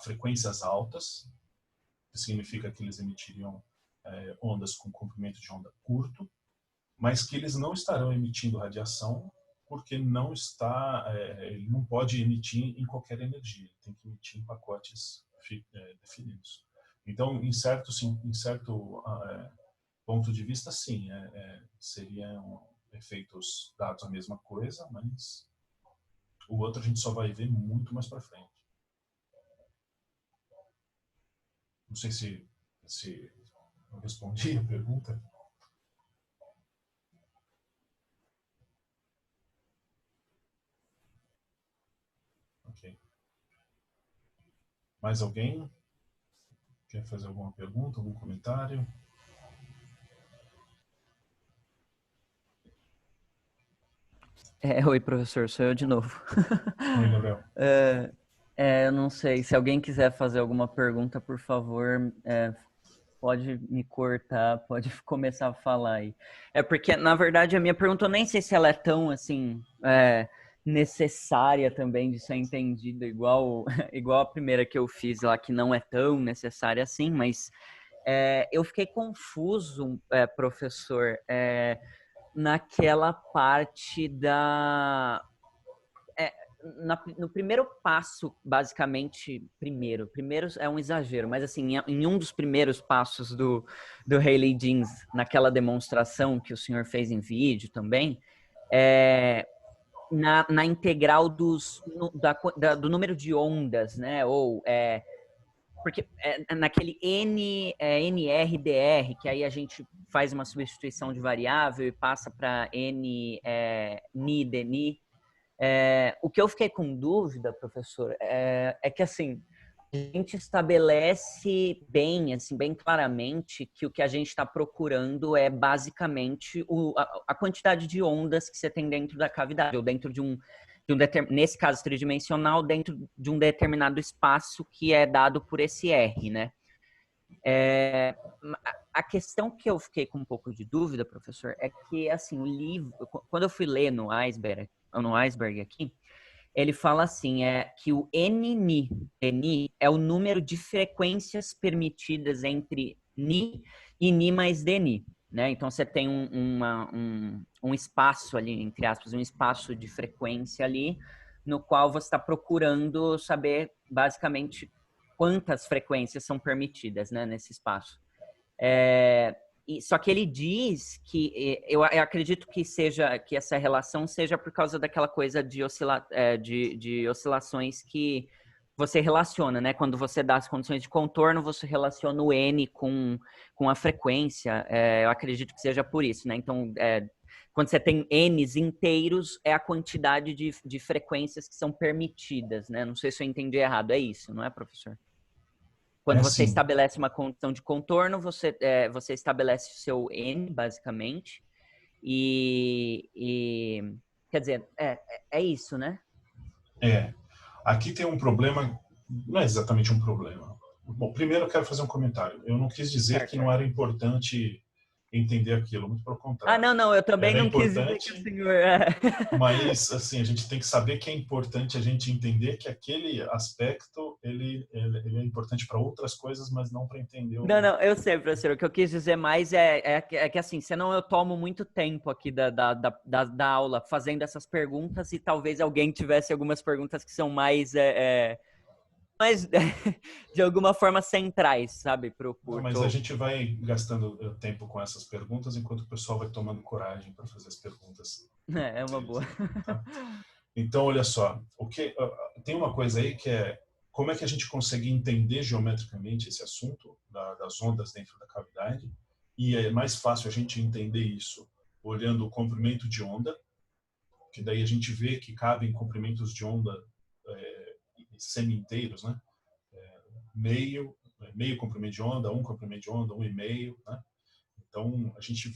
frequências altas, que significa que eles emitiriam ondas com comprimento de onda curto, mas que eles não estarão emitindo radiação porque ele não pode emitir em qualquer energia, ele tem que emitir em pacotes definidos. Então, em certo ponto de vista, sim, seriam efeitos dados a mesma coisa, mas o outro a gente só vai ver muito mais para frente. Não sei se eu respondi a pergunta. Ok. Mais alguém quer fazer alguma pergunta, algum comentário? Oi, professor, sou eu de novo. Oi, Gabriel. Eu não sei, se alguém quiser fazer alguma pergunta, por favor, pode me cortar, pode começar a falar aí. É porque, na verdade, a minha pergunta, eu nem sei se ela é tão, assim, necessária também de ser entendida, igual a primeira que eu fiz lá, que não é tão necessária assim, mas eu fiquei confuso, professor, naquela parte no primeiro passo, basicamente, primeiro é um exagero, mas assim, em um dos primeiros passos do Rayleigh-Jeans, naquela demonstração que o senhor fez em vídeo também, na integral do número de ondas, né? Ou porque naquele NRDR, que aí a gente faz uma substituição de variável e passa para NI, DNI. O que eu fiquei com dúvida, professor, é que assim, a gente estabelece bem, assim, bem claramente que o que a gente está procurando é basicamente a quantidade de ondas que você tem dentro da cavidade, ou dentro nesse caso tridimensional, dentro de um determinado espaço que é dado por esse R, né? A questão que eu fiquei com um pouco de dúvida, professor, é que, assim, o livro, quando eu fui ler no Iceberg aqui, ele fala assim, que o NI é o número de frequências permitidas entre Ni e Ni mais DNI. né? Então você tem um espaço ali, entre aspas, um espaço de frequência ali, no qual você está procurando saber basicamente quantas frequências são permitidas, né, nesse espaço. Só que ele diz que eu acredito que essa relação seja por causa daquela coisa de oscilações que você relaciona, né? Quando você dá as condições de contorno, você relaciona o N com a frequência. Eu acredito que seja por isso, né? Então, quando você tem N's inteiros, é a quantidade de frequências que são permitidas, né? Não sei se eu entendi errado. É isso, não é, professor? Quando você estabelece uma condição de contorno, você estabelece o seu N, basicamente. Quer dizer, é isso, né? Aqui tem um problema, não é exatamente um problema. Bom, primeiro eu quero fazer um comentário. Eu não quis dizer que não era importante entender aquilo, muito pelo contrário. Não, eu também era não quis dizer que o senhor... Mas, assim, a gente tem que saber que é importante a gente entender que aquele aspecto, ele é importante para outras coisas, mas não para entender... Não, eu sei, professor. O que eu quis dizer mais é que assim, senão eu tomo muito tempo aqui da aula fazendo essas perguntas e talvez alguém tivesse algumas perguntas que são mais de alguma forma centrais, sabe, para o curso. Mas a gente vai gastando tempo com essas perguntas enquanto o pessoal vai tomando coragem para fazer as perguntas. É uma boa. Tá? Então, olha só, tem uma coisa aí que é como é que a gente consegue entender geometricamente esse assunto das ondas dentro da cavidade, e é mais fácil a gente entender isso olhando o comprimento de onda, que daí a gente vê que cabem comprimentos de onda semi-inteiros, né? Meio comprimento de onda, um comprimento de onda, 1,5, né? Então, a gente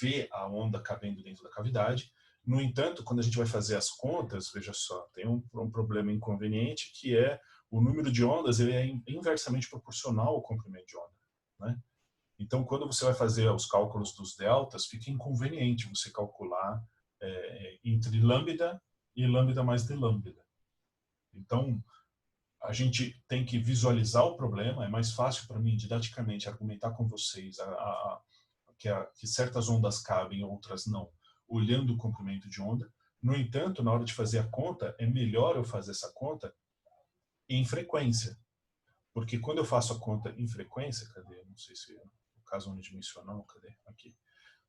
vê a onda cabendo dentro da cavidade. No entanto, quando a gente vai fazer as contas, veja só, tem um problema inconveniente, que é o número de ondas, ele é inversamente proporcional ao comprimento de onda, né? Então, quando você vai fazer os cálculos dos deltas, fica inconveniente você calcular entre lambda e lambda mais d lambda. Então, a gente tem que visualizar o problema. É mais fácil para mim, didaticamente, argumentar com vocês que certas ondas cabem, outras não, olhando o comprimento de onda. No entanto, na hora de fazer a conta, é melhor eu fazer essa conta em frequência. Porque quando eu faço a conta em frequência, cadê? Não sei se é o caso unidimensional, cadê? Aqui.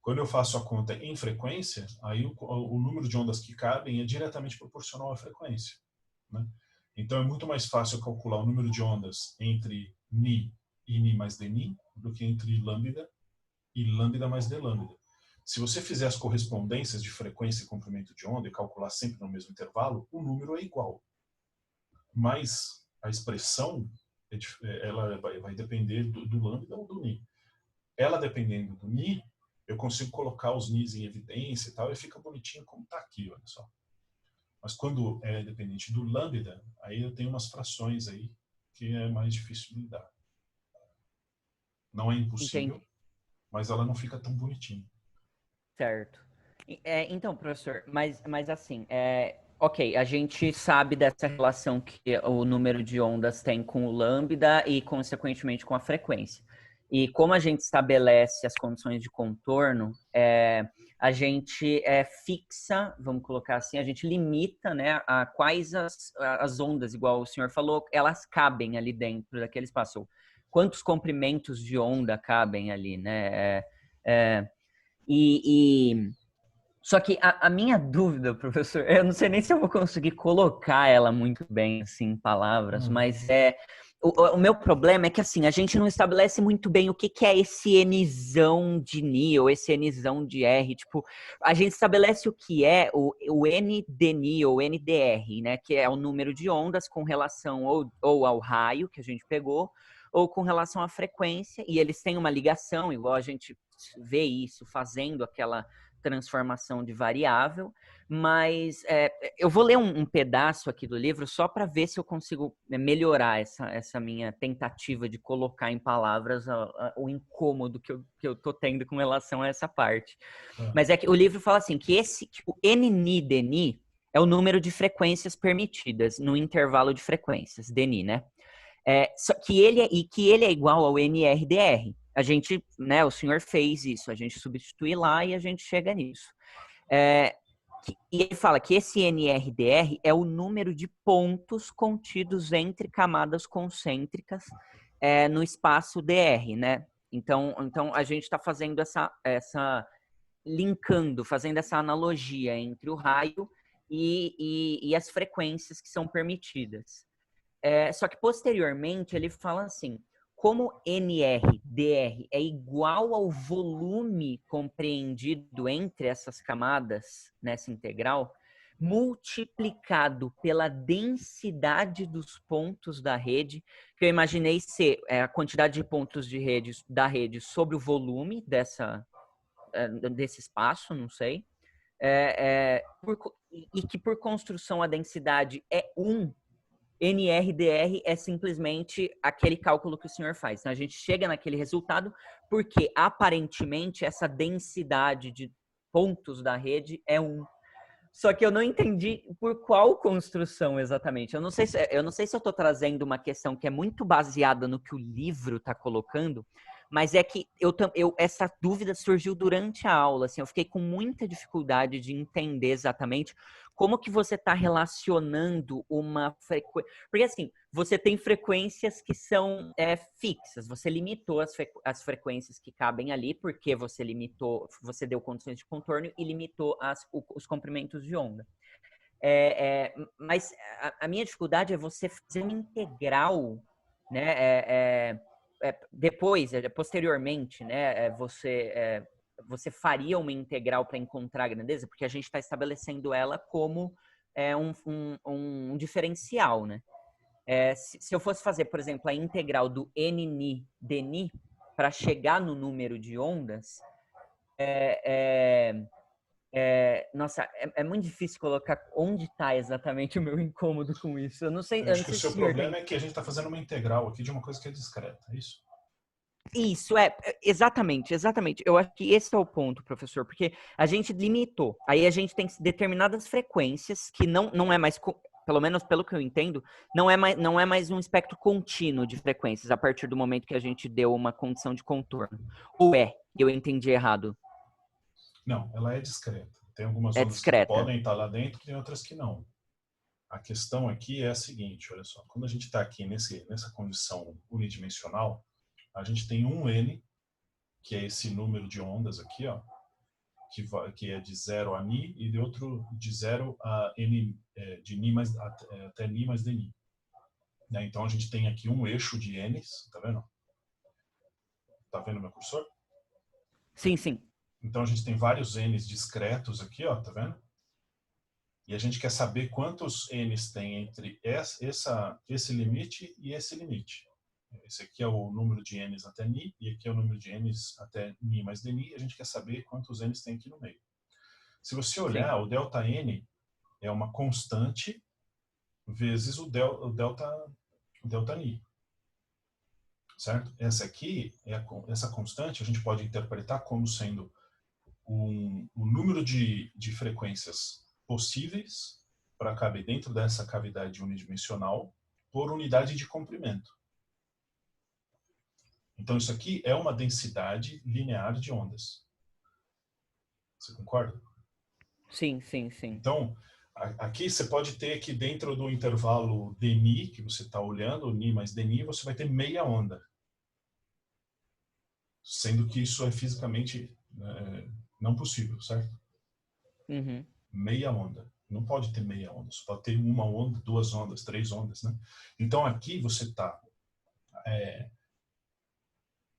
Quando eu faço a conta em frequência, aí o número de ondas que cabem é diretamente proporcional à frequência, né? Então, é muito mais fácil calcular o número de ondas entre Ni e Ni mais Dni do que entre lambda e lambda mais d lambda. Se você fizer as correspondências de frequência e comprimento de onda e calcular sempre no mesmo intervalo, o número é igual. Mas a expressão ela vai depender do lambda ou do Ni. Ela dependendo do Ni, eu consigo colocar os Nis em evidência e tal, e fica bonitinho como está aqui, olha só. Mas quando é dependente do lambda, aí eu tenho umas frações aí que é mais difícil de lidar. Não é impossível, mas ela não fica tão bonitinha. Certo. Então, professor, mas assim, ok, a gente sabe dessa relação que o número de ondas tem com o lambda e, consequentemente, com a frequência. E como a gente estabelece as condições de contorno, a gente fixa, vamos colocar assim, a gente limita, né, a quais as ondas, igual o senhor falou, elas cabem ali dentro daquele espaço. Quantos comprimentos de onda cabem ali, né? Só que a minha dúvida, professor, eu não sei nem se eu vou conseguir colocar ela muito bem assim, em palavras, mas o meu problema é que assim, a gente não estabelece muito bem o que é esse Nzão de Ni ou esse Nzão de R. Tipo, a gente estabelece o que é o NdNi ou NdR, né? Que é o número de ondas com relação ou ao raio que a gente pegou, ou com relação à frequência, e eles têm uma ligação, igual a gente vê isso fazendo aquela transformação de variável, mas eu vou ler um pedaço aqui do livro só para ver se eu consigo melhorar essa minha tentativa de colocar em palavras o incômodo que eu tô tendo com relação a essa parte. Mas é que o livro fala assim, que o Nni-Dni é o número de frequências permitidas no intervalo de frequências, Dni, né? Que ele é igual ao NRDR. A gente, né, o senhor fez isso, a gente substitui lá e a gente chega nisso. E ele fala que esse NRDR é o número de pontos contidos entre camadas concêntricas no espaço DR, né? Então a gente está fazendo fazendo essa analogia entre o raio e as frequências que são permitidas. Só que posteriormente ele fala assim, como NRDR é igual ao volume compreendido entre essas camadas nessa integral, multiplicado pela densidade dos pontos da rede, que eu imaginei ser a quantidade de pontos da rede sobre o volume desse espaço, não sei, e que por construção a densidade é 1, NRDR é simplesmente aquele cálculo que o senhor faz. Então, a gente chega naquele resultado porque, aparentemente, essa densidade de pontos da rede é 1. Só que eu não entendi por qual construção exatamente. Eu não sei se eu estou trazendo uma questão que é muito baseada no que o livro está colocando, mas é que essa dúvida surgiu durante a aula. Assim, eu fiquei com muita dificuldade de entender exatamente como que você está relacionando uma frequência. Porque assim, você tem frequências que são fixas. Você limitou as frequências que cabem ali, porque você deu condições de contorno e limitou os comprimentos de onda. Mas a minha dificuldade é você fazer uma integral, né? Posteriormente, né? Você faria uma integral para encontrar a grandeza, porque a gente está estabelecendo ela como um diferencial, né? Se eu fosse fazer, por exemplo, a integral do NNi dNi para chegar no número de ondas, nossa, é muito difícil colocar onde está exatamente o meu incômodo com isso. Eu não sei. Eu acho que o seu problema é que a gente está fazendo uma integral aqui de uma coisa que é discreta, é isso? Isso, exatamente. Eu acho que esse é o ponto, professor, porque a gente limitou. Aí a gente tem determinadas frequências que não é mais, pelo menos pelo que eu entendo, não é mais um espectro contínuo de frequências a partir do momento que a gente deu uma condição de contorno. Ou eu entendi errado? Não, ela é discreta. Tem algumas É ondas discreta. que podem estar lá dentro, tem outras que não. A questão aqui é a seguinte, olha só. Quando a gente está aqui nessa condição unidimensional, a gente tem um N, que é esse número de ondas aqui, ó, que é de 0 a Ni, e de outro de 0 a N, de Ni mais, até Ni mais dNi. Né? Então a gente tem aqui um eixo de Ns, tá vendo? Tá vendo meu cursor? Sim, sim. Então a gente tem vários Ns discretos aqui, ó, tá vendo? E a gente quer saber quantos Ns tem entre esse limite e esse limite. Esse aqui é o número de Ns até Ni, e aqui é o número de Ns até Ni mais dNi, e a gente quer saber quantos Ns tem aqui no meio. Se você olhar, Sim. o ΔN é uma constante vezes o ΔNi. Certo? Essa aqui, essa constante, a gente pode interpretar como sendo o número de frequências possíveis para caber dentro dessa cavidade unidimensional por unidade de comprimento. Então, isso aqui é uma densidade linear de ondas. Você concorda? Sim. Então, aqui você pode ter que dentro do intervalo dNi, que você está olhando, Ni mais dNi, você vai ter meia onda. Sendo que isso é fisicamente não possível, certo? Uhum. Meia onda. Não pode ter meia onda. Só pode ter uma onda, duas ondas, três ondas, né? Então, aqui você está...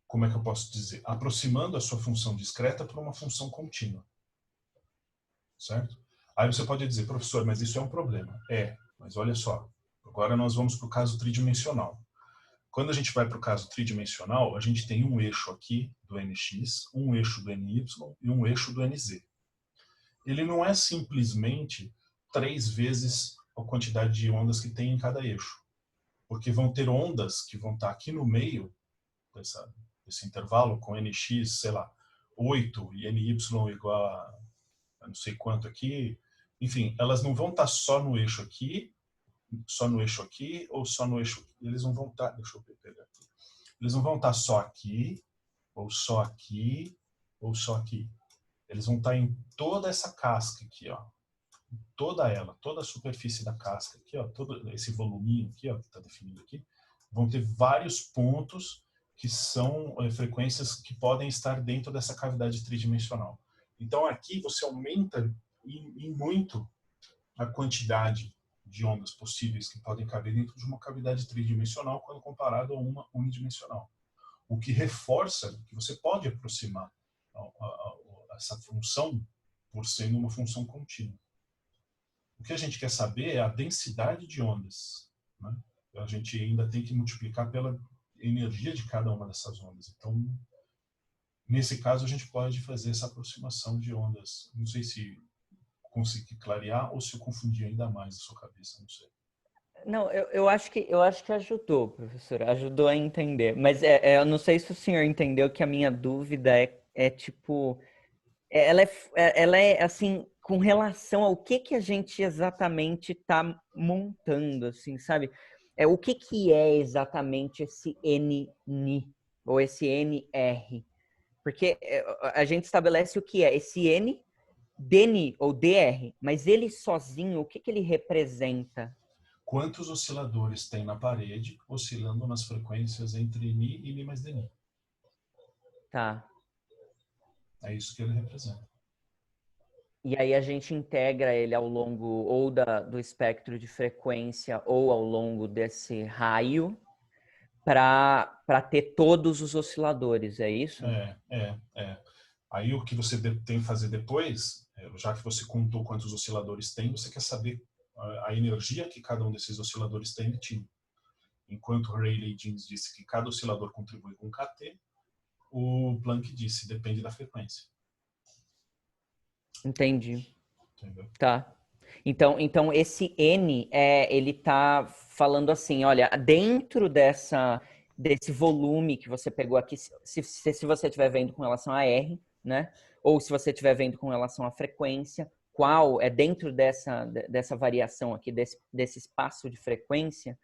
como é que eu posso dizer? Aproximando a sua função discreta para uma função contínua. Certo? Aí você pode dizer, professor, mas isso é um problema. Mas olha só. Agora nós vamos para o caso tridimensional. Quando a gente vai para o caso tridimensional, a gente tem um eixo aqui do NX, um eixo do NY e um eixo do NZ. Ele não é simplesmente 3 vezes a quantidade de ondas que tem em cada eixo. Porque vão ter ondas que vão estar aqui no meio desse intervalo, com NX, sei lá, 8 e NY igual a não sei quanto aqui. Enfim, elas não vão estar só no eixo aqui, ou só no eixo... Eles não vão estar... Deixa eu pegar aqui. Eles não vão estar só aqui ou só aqui, ou só aqui. Eles vão estar em toda essa casca aqui, ó. Toda ela, toda a superfície da casca aqui, ó, todo esse voluminho aqui, ó, que está definido aqui, vão ter vários pontos que são frequências que podem estar dentro dessa cavidade tridimensional. Então aqui você aumenta em muito a quantidade de ondas possíveis que podem caber dentro de uma cavidade tridimensional quando comparado a uma unidimensional. O que reforça que você pode aproximar essa função por sendo uma função contínua. O que a gente quer saber é a densidade de ondas, né? A gente ainda tem que multiplicar pela energia de cada uma dessas ondas. Então, nesse caso, a gente pode fazer essa aproximação de ondas. Não sei se consegui clarear ou se eu confundi ainda mais a sua cabeça, não sei. Não, eu acho que ajudou, professor, ajudou a entender. Mas eu não sei se o senhor entendeu que a minha dúvida tipo, ela é assim, com relação ao que a gente exatamente está montando, assim, sabe? O que é exatamente esse NNI ou esse NR? Porque a gente estabelece o que é esse N, DNI ou DR, mas ele sozinho, o que ele representa? Quantos osciladores tem na parede oscilando nas frequências entre Mi e Mi mais DNI? Tá. É isso que ele representa. E aí a gente integra ele ao longo ou do espectro de frequência ou ao longo desse raio para ter todos os osciladores, é isso? É. Aí o que você tem que fazer depois, já que você contou quantos osciladores tem, você quer saber a energia que cada um desses osciladores está emitindo. Enquanto o Rayleigh-Jeans disse que cada oscilador contribui com KT, o Planck disse depende da frequência. Entendi. Entendeu? Tá. Então esse N, ele tá falando assim, olha, dentro desse volume que você pegou aqui, se você estiver vendo com relação a R, né? Ou se você estiver vendo com relação à frequência, qual é dentro dessa variação aqui, desse espaço de frequência,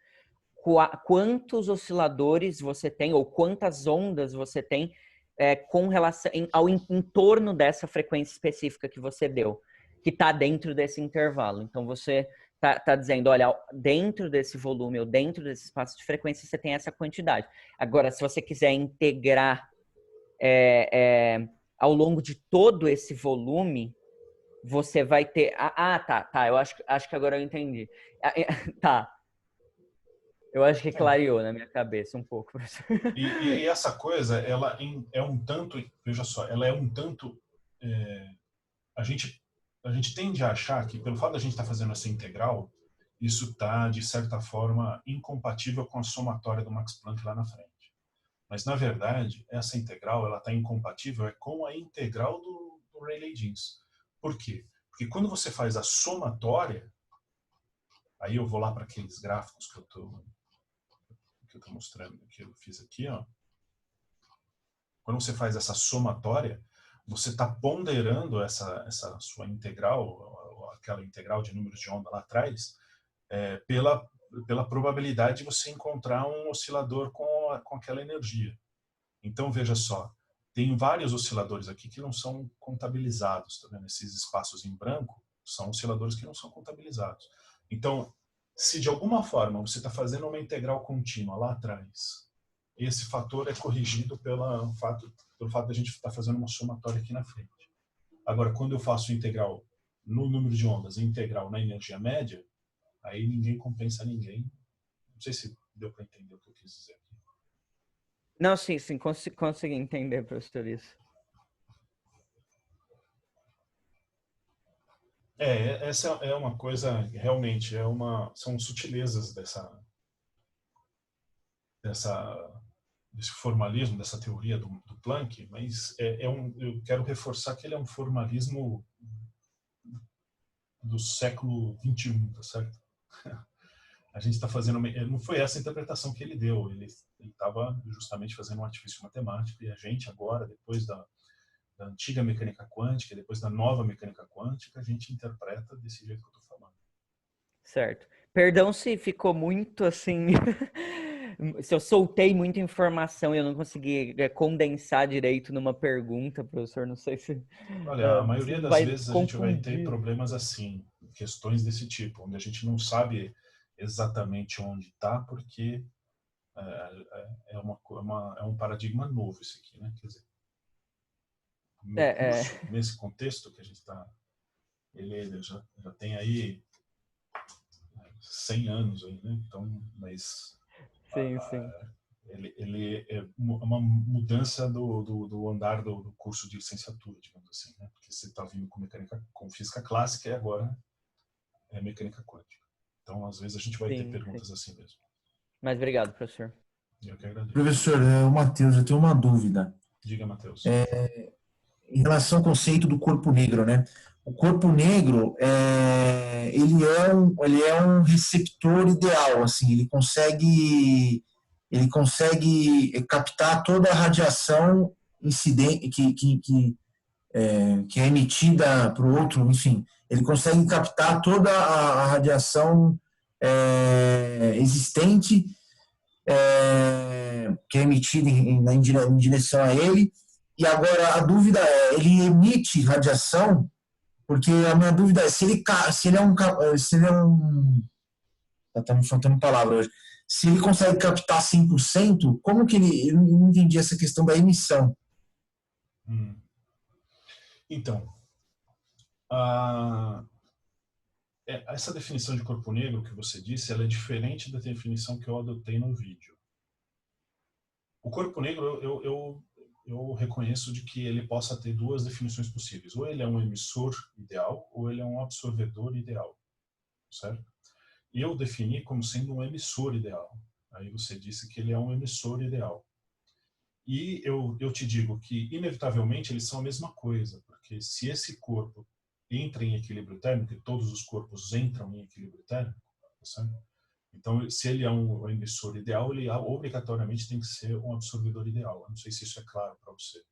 quantos osciladores você tem, ou quantas ondas você tem com relação em torno dessa frequência específica que você deu, que está dentro desse intervalo. Então, você está dizendo, olha, dentro desse volume ou dentro desse espaço de frequência, você tem essa quantidade. Agora, se você quiser integrar ao longo de todo esse volume, você vai ter... tá, eu acho que agora eu entendi. Tá. Eu acho que clareou na minha cabeça um pouco. E essa coisa, ela é um tanto, veja só, ela é um tanto... A gente tende a achar que, pelo fato de a gente estar fazendo essa integral, isso está, de certa forma, incompatível com a somatória do Max Planck lá na frente. Mas, na verdade, essa integral ela está incompatível com a integral do Rayleigh-Jeans. Por quê? Porque quando você faz a somatória, aí eu vou lá para aqueles gráficos que eu estou mostrando, que eu fiz aqui, ó. Quando você faz essa somatória, você está ponderando essa sua integral, aquela integral de números de onda lá atrás, pela probabilidade de você encontrar um oscilador com aquela energia. Então, veja só, tem vários osciladores aqui que não são contabilizados, tá vendo? Esses espaços em branco são osciladores que não são contabilizados. Então, se de alguma forma você está fazendo uma integral contínua lá atrás, esse fator é corrigido pelo fato de a gente estar fazendo uma somatória aqui na frente. Agora, quando eu faço integral no número de ondas e integral na energia média, aí ninguém compensa ninguém. Não sei se deu para entender o que eu quis dizer aqui. Não, sim, consegui entender, professor, isso. Essa é uma coisa, realmente, são sutilezas desse formalismo, dessa teoria do Planck, mas eu quero reforçar que ele é um formalismo do século XXI, tá certo? A gente está fazendo... Não foi essa a interpretação que ele deu, ele estava justamente fazendo um artifício matemático, e a gente agora, depois da antiga mecânica quântica, depois da nova mecânica quântica, a gente interpreta desse jeito que eu estou falando. Certo. Perdão se ficou muito assim se eu soltei muita informação e eu não consegui condensar direito numa pergunta, professor, não sei se Olha, a maioria das vai vezes a gente vai ter confundir. problemas assim, questões desse tipo, onde a gente não sabe exatamente onde está, porque é um paradigma novo isso aqui, né? Quer dizer, no curso, nesse contexto que a gente está, ele já tem aí 100 anos aí, né? Então, mas Sim. ele é uma mudança do andar do curso de licenciatura, digamos assim, né? Porque você está vindo com física clássica e agora é mecânica quântica. Então, às vezes a gente vai ter perguntas assim mesmo. Mas obrigado, professor. Eu que agradeço. Professor, Matheus, eu tenho uma dúvida. Diga, Matheus. Em relação ao conceito do corpo negro, né? O corpo negro, ele é um receptor ideal, assim, ele consegue captar toda a radiação incidente que é emitida para o outro, enfim, ele consegue captar toda a radiação existente que é emitida em direção a ele. E agora a dúvida é, ele emite radiação? Porque a minha dúvida é se ele é um tá me faltando palavra hoje. Se ele consegue captar 100%, como que eu não entendi essa questão da emissão. Então, essa definição de corpo negro que você disse, ela é diferente da definição que eu adotei no vídeo. O corpo negro, eu reconheço de que ele possa ter duas definições possíveis. Ou ele é um emissor ideal, ou ele é um absorvedor ideal, certo? E eu defini como sendo um emissor ideal. Aí você disse que ele é um emissor ideal. E eu te digo que, inevitavelmente, eles são a mesma coisa, porque se esse corpo entra em equilíbrio térmico, e todos os corpos entram em equilíbrio térmico, sabe? Então, se ele é um emissor ideal, ele obrigatoriamente tem que ser um absorvedor ideal. Eu não sei se isso é claro para você.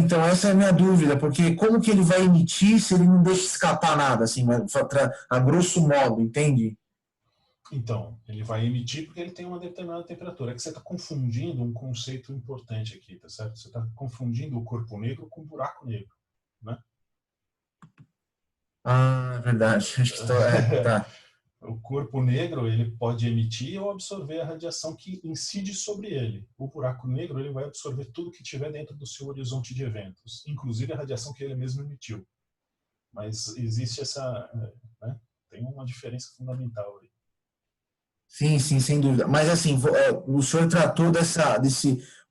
Então, essa é a minha dúvida, porque como que ele vai emitir se ele não deixa escapar nada, assim, a grosso modo, entende? Então, ele vai emitir porque ele tem uma determinada temperatura. É que você está confundindo um conceito importante aqui, tá certo? Você está confundindo o corpo negro com o buraco negro, né? Ah, verdade. Acho que tá. O corpo negro, ele pode emitir ou absorver a radiação que incide sobre ele. O buraco negro, ele vai absorver tudo que tiver dentro do seu horizonte de eventos, inclusive a radiação que ele mesmo emitiu. Mas existe né? Tem uma diferença fundamental aí. Sim, sem dúvida. Mas assim, o senhor tratou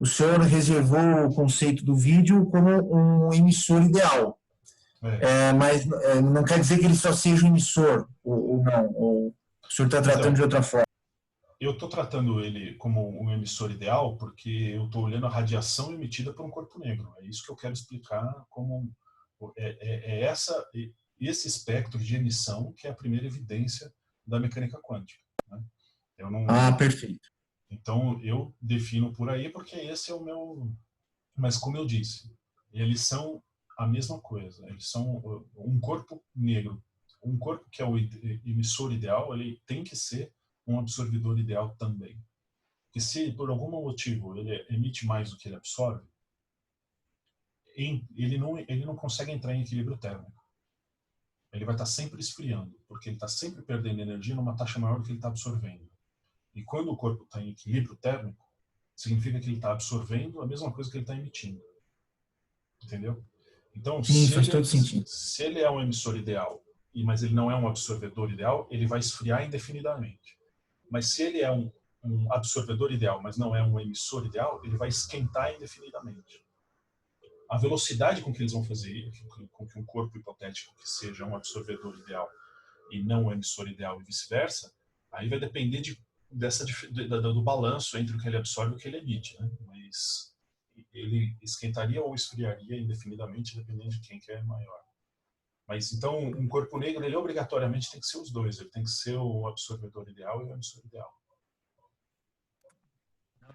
o senhor reservou o conceito do vídeo como um emissor ideal. Mas não quer dizer que ele só seja um emissor, ou não. Ou o senhor está tratando de outra forma. Eu estou tratando ele como um emissor ideal porque eu estou olhando a radiação emitida por um corpo negro. É isso que eu quero explicar como esse espectro de emissão que é a primeira evidência da mecânica quântica. Né? Perfeito. Então, eu defino por aí porque esse é o meu... Mas, como eu disse, eles são a mesma coisa. Eles são um corpo negro. Um corpo que é o emissor ideal, ele tem que ser um absorvedor ideal também. Porque se, por algum motivo, ele emite mais do que ele absorve, ele não consegue entrar em equilíbrio térmico. Ele vai estar sempre esfriando, porque ele está sempre perdendo energia numa taxa maior do que ele está absorvendo. E quando o corpo está em equilíbrio térmico, significa que ele está absorvendo a mesma coisa que ele está emitindo. Entendeu? Então, sim, faz todo sentido. Se ele é um emissor ideal, mas ele não é um absorvedor ideal, ele vai esfriar indefinidamente. Mas se ele é um absorvedor ideal, mas não é um emissor ideal, ele vai esquentar indefinidamente. A velocidade com que eles vão fazer isso, com que um corpo hipotético que seja um absorvedor ideal e não um emissor ideal e vice-versa, aí vai depender do balanço entre o que ele absorve e o que ele emite, né? Mas ele esquentaria ou esfriaria indefinidamente, dependendo de quem que é maior. Mas então, um corpo negro, ele obrigatoriamente tem que ser os dois. Ele tem que ser o absorvedor ideal e o emissor ideal.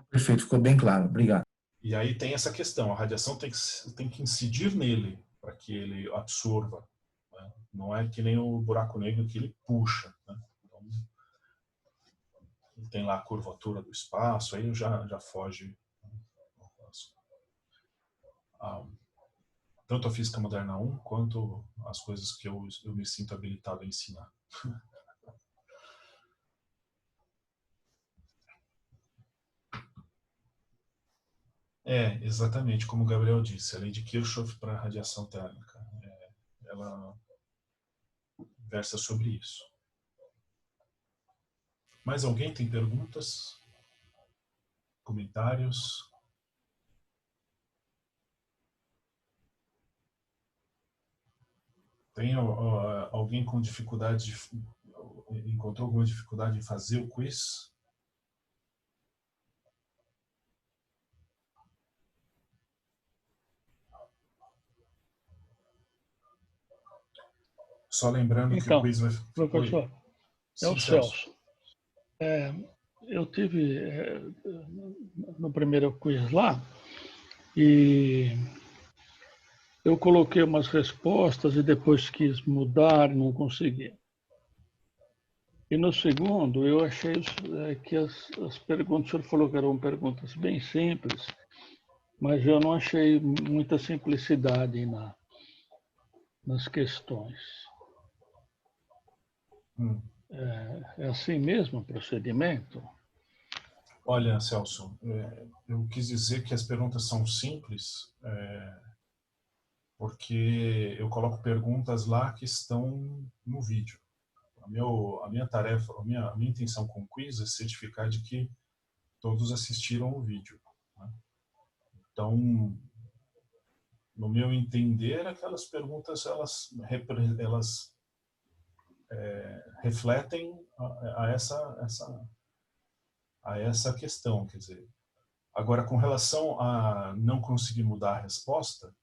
Perfeito, ficou bem claro. Obrigado. E aí tem essa questão, a radiação tem que incidir nele para que ele absorva. Né? Não é que nem o buraco negro que ele puxa. Né? Então, tem lá a curvatura do espaço, aí já foge tanto a Física Moderna 1 quanto as coisas que eu me sinto habilitado a ensinar. Exatamente, como o Gabriel disse, a lei de Kirchhoff para a radiação térmica. Ela versa sobre isso. Mais alguém tem perguntas? Comentários? Tem alguém com dificuldade, encontrou alguma dificuldade em fazer o quiz? Só lembrando que o quiz vai... Professor, é o Celso. Eu tive no primeiro quiz lá e eu coloquei umas respostas e depois quis mudar e não consegui. E no segundo, eu achei que as perguntas, o senhor falou que eram perguntas bem simples, mas eu não achei muita simplicidade nas questões. É assim mesmo o procedimento? Olha, Celso, eu quis dizer que as perguntas são simples, porque eu coloco perguntas lá que estão no vídeo. A minha tarefa, a minha intenção com o quiz é certificar de que todos assistiram o vídeo, né? Então, no meu entender, aquelas perguntas elas refletem a essa questão, quer dizer. Agora, com relação a não conseguir mudar a resposta,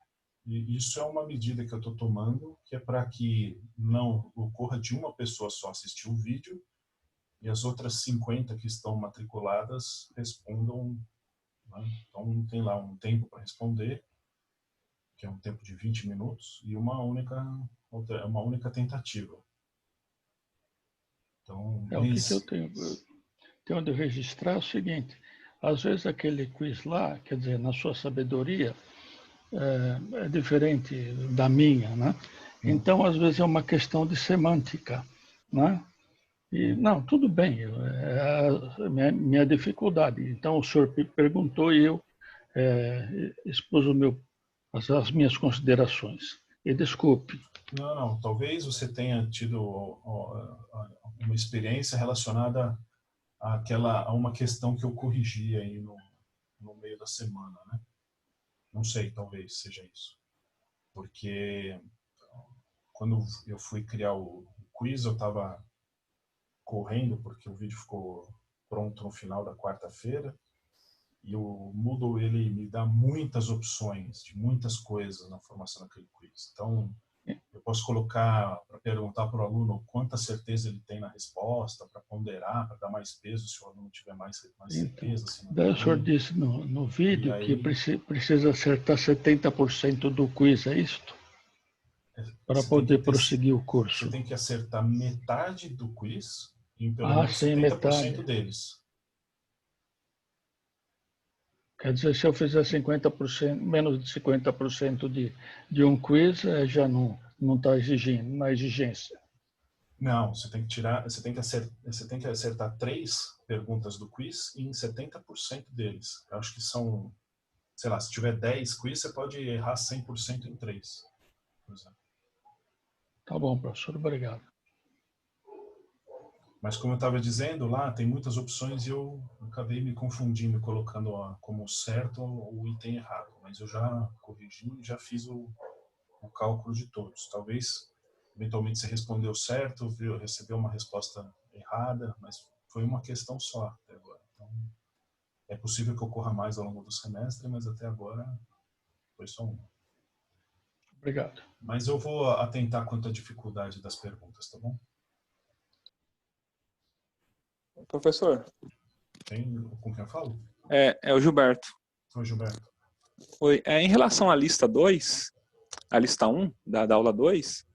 isso é uma medida que eu estou tomando, que é para que não ocorra de uma pessoa só assistir o vídeo e as outras 50 que estão matriculadas respondam, né? Então, tem lá um tempo para responder, que é um tempo de 20 minutos, e uma única tentativa. Então, o que eu tenho de registrar é o seguinte: às vezes aquele quiz lá, quer dizer, na sua sabedoria, é diferente da minha, né? Então, às vezes é uma questão de semântica, né? E, não, tudo bem, é a minha dificuldade. Então, o senhor perguntou e eu expus as minhas considerações. E desculpe. Não, talvez você tenha tido uma experiência relacionada a uma questão que eu corrigi aí no meio da semana, né? Não sei, talvez seja isso. Porque quando eu fui criar o quiz, eu estava correndo, porque o vídeo ficou pronto no final da quarta-feira, e o Moodle ele me dá muitas opções de muitas coisas na formação daquele quiz. Então, eu posso colocar para perguntar para o aluno quanta certeza ele tem na resposta, para ponderar, para dar mais peso se o aluno tiver mais certeza. Então, daí o senhor disse no vídeo que precisa acertar 70% do quiz, é isso? Para poder prosseguir o curso. Você tem que acertar metade do quiz em pelo menos 70% metade deles. Quer dizer, se eu fizer 50%, menos de 50% de um quiz, já não está exigindo, na exigência. Não, você tem que acertar 3 perguntas do quiz em 70% deles. Eu acho que são, sei lá, se tiver 10 quiz, você pode errar 100% em 3, por exemplo. Tá bom, professor, obrigado. Mas como eu estava dizendo lá, tem muitas opções e eu acabei me confundindo, colocando como certo o item errado. Mas eu já corrigi e já fiz o cálculo de todos. Talvez, eventualmente, você respondeu certo, recebeu uma resposta errada, mas foi uma questão só até agora. Então, é possível que ocorra mais ao longo do semestre, mas até agora foi só uma. Obrigado. Mas eu vou atentar quanto à dificuldade das perguntas, tá bom? Professor. Tem com quem eu falo? É o Gilberto. Oi, Gilberto. Oi. Em relação à lista 2, a lista 1 da aula 2,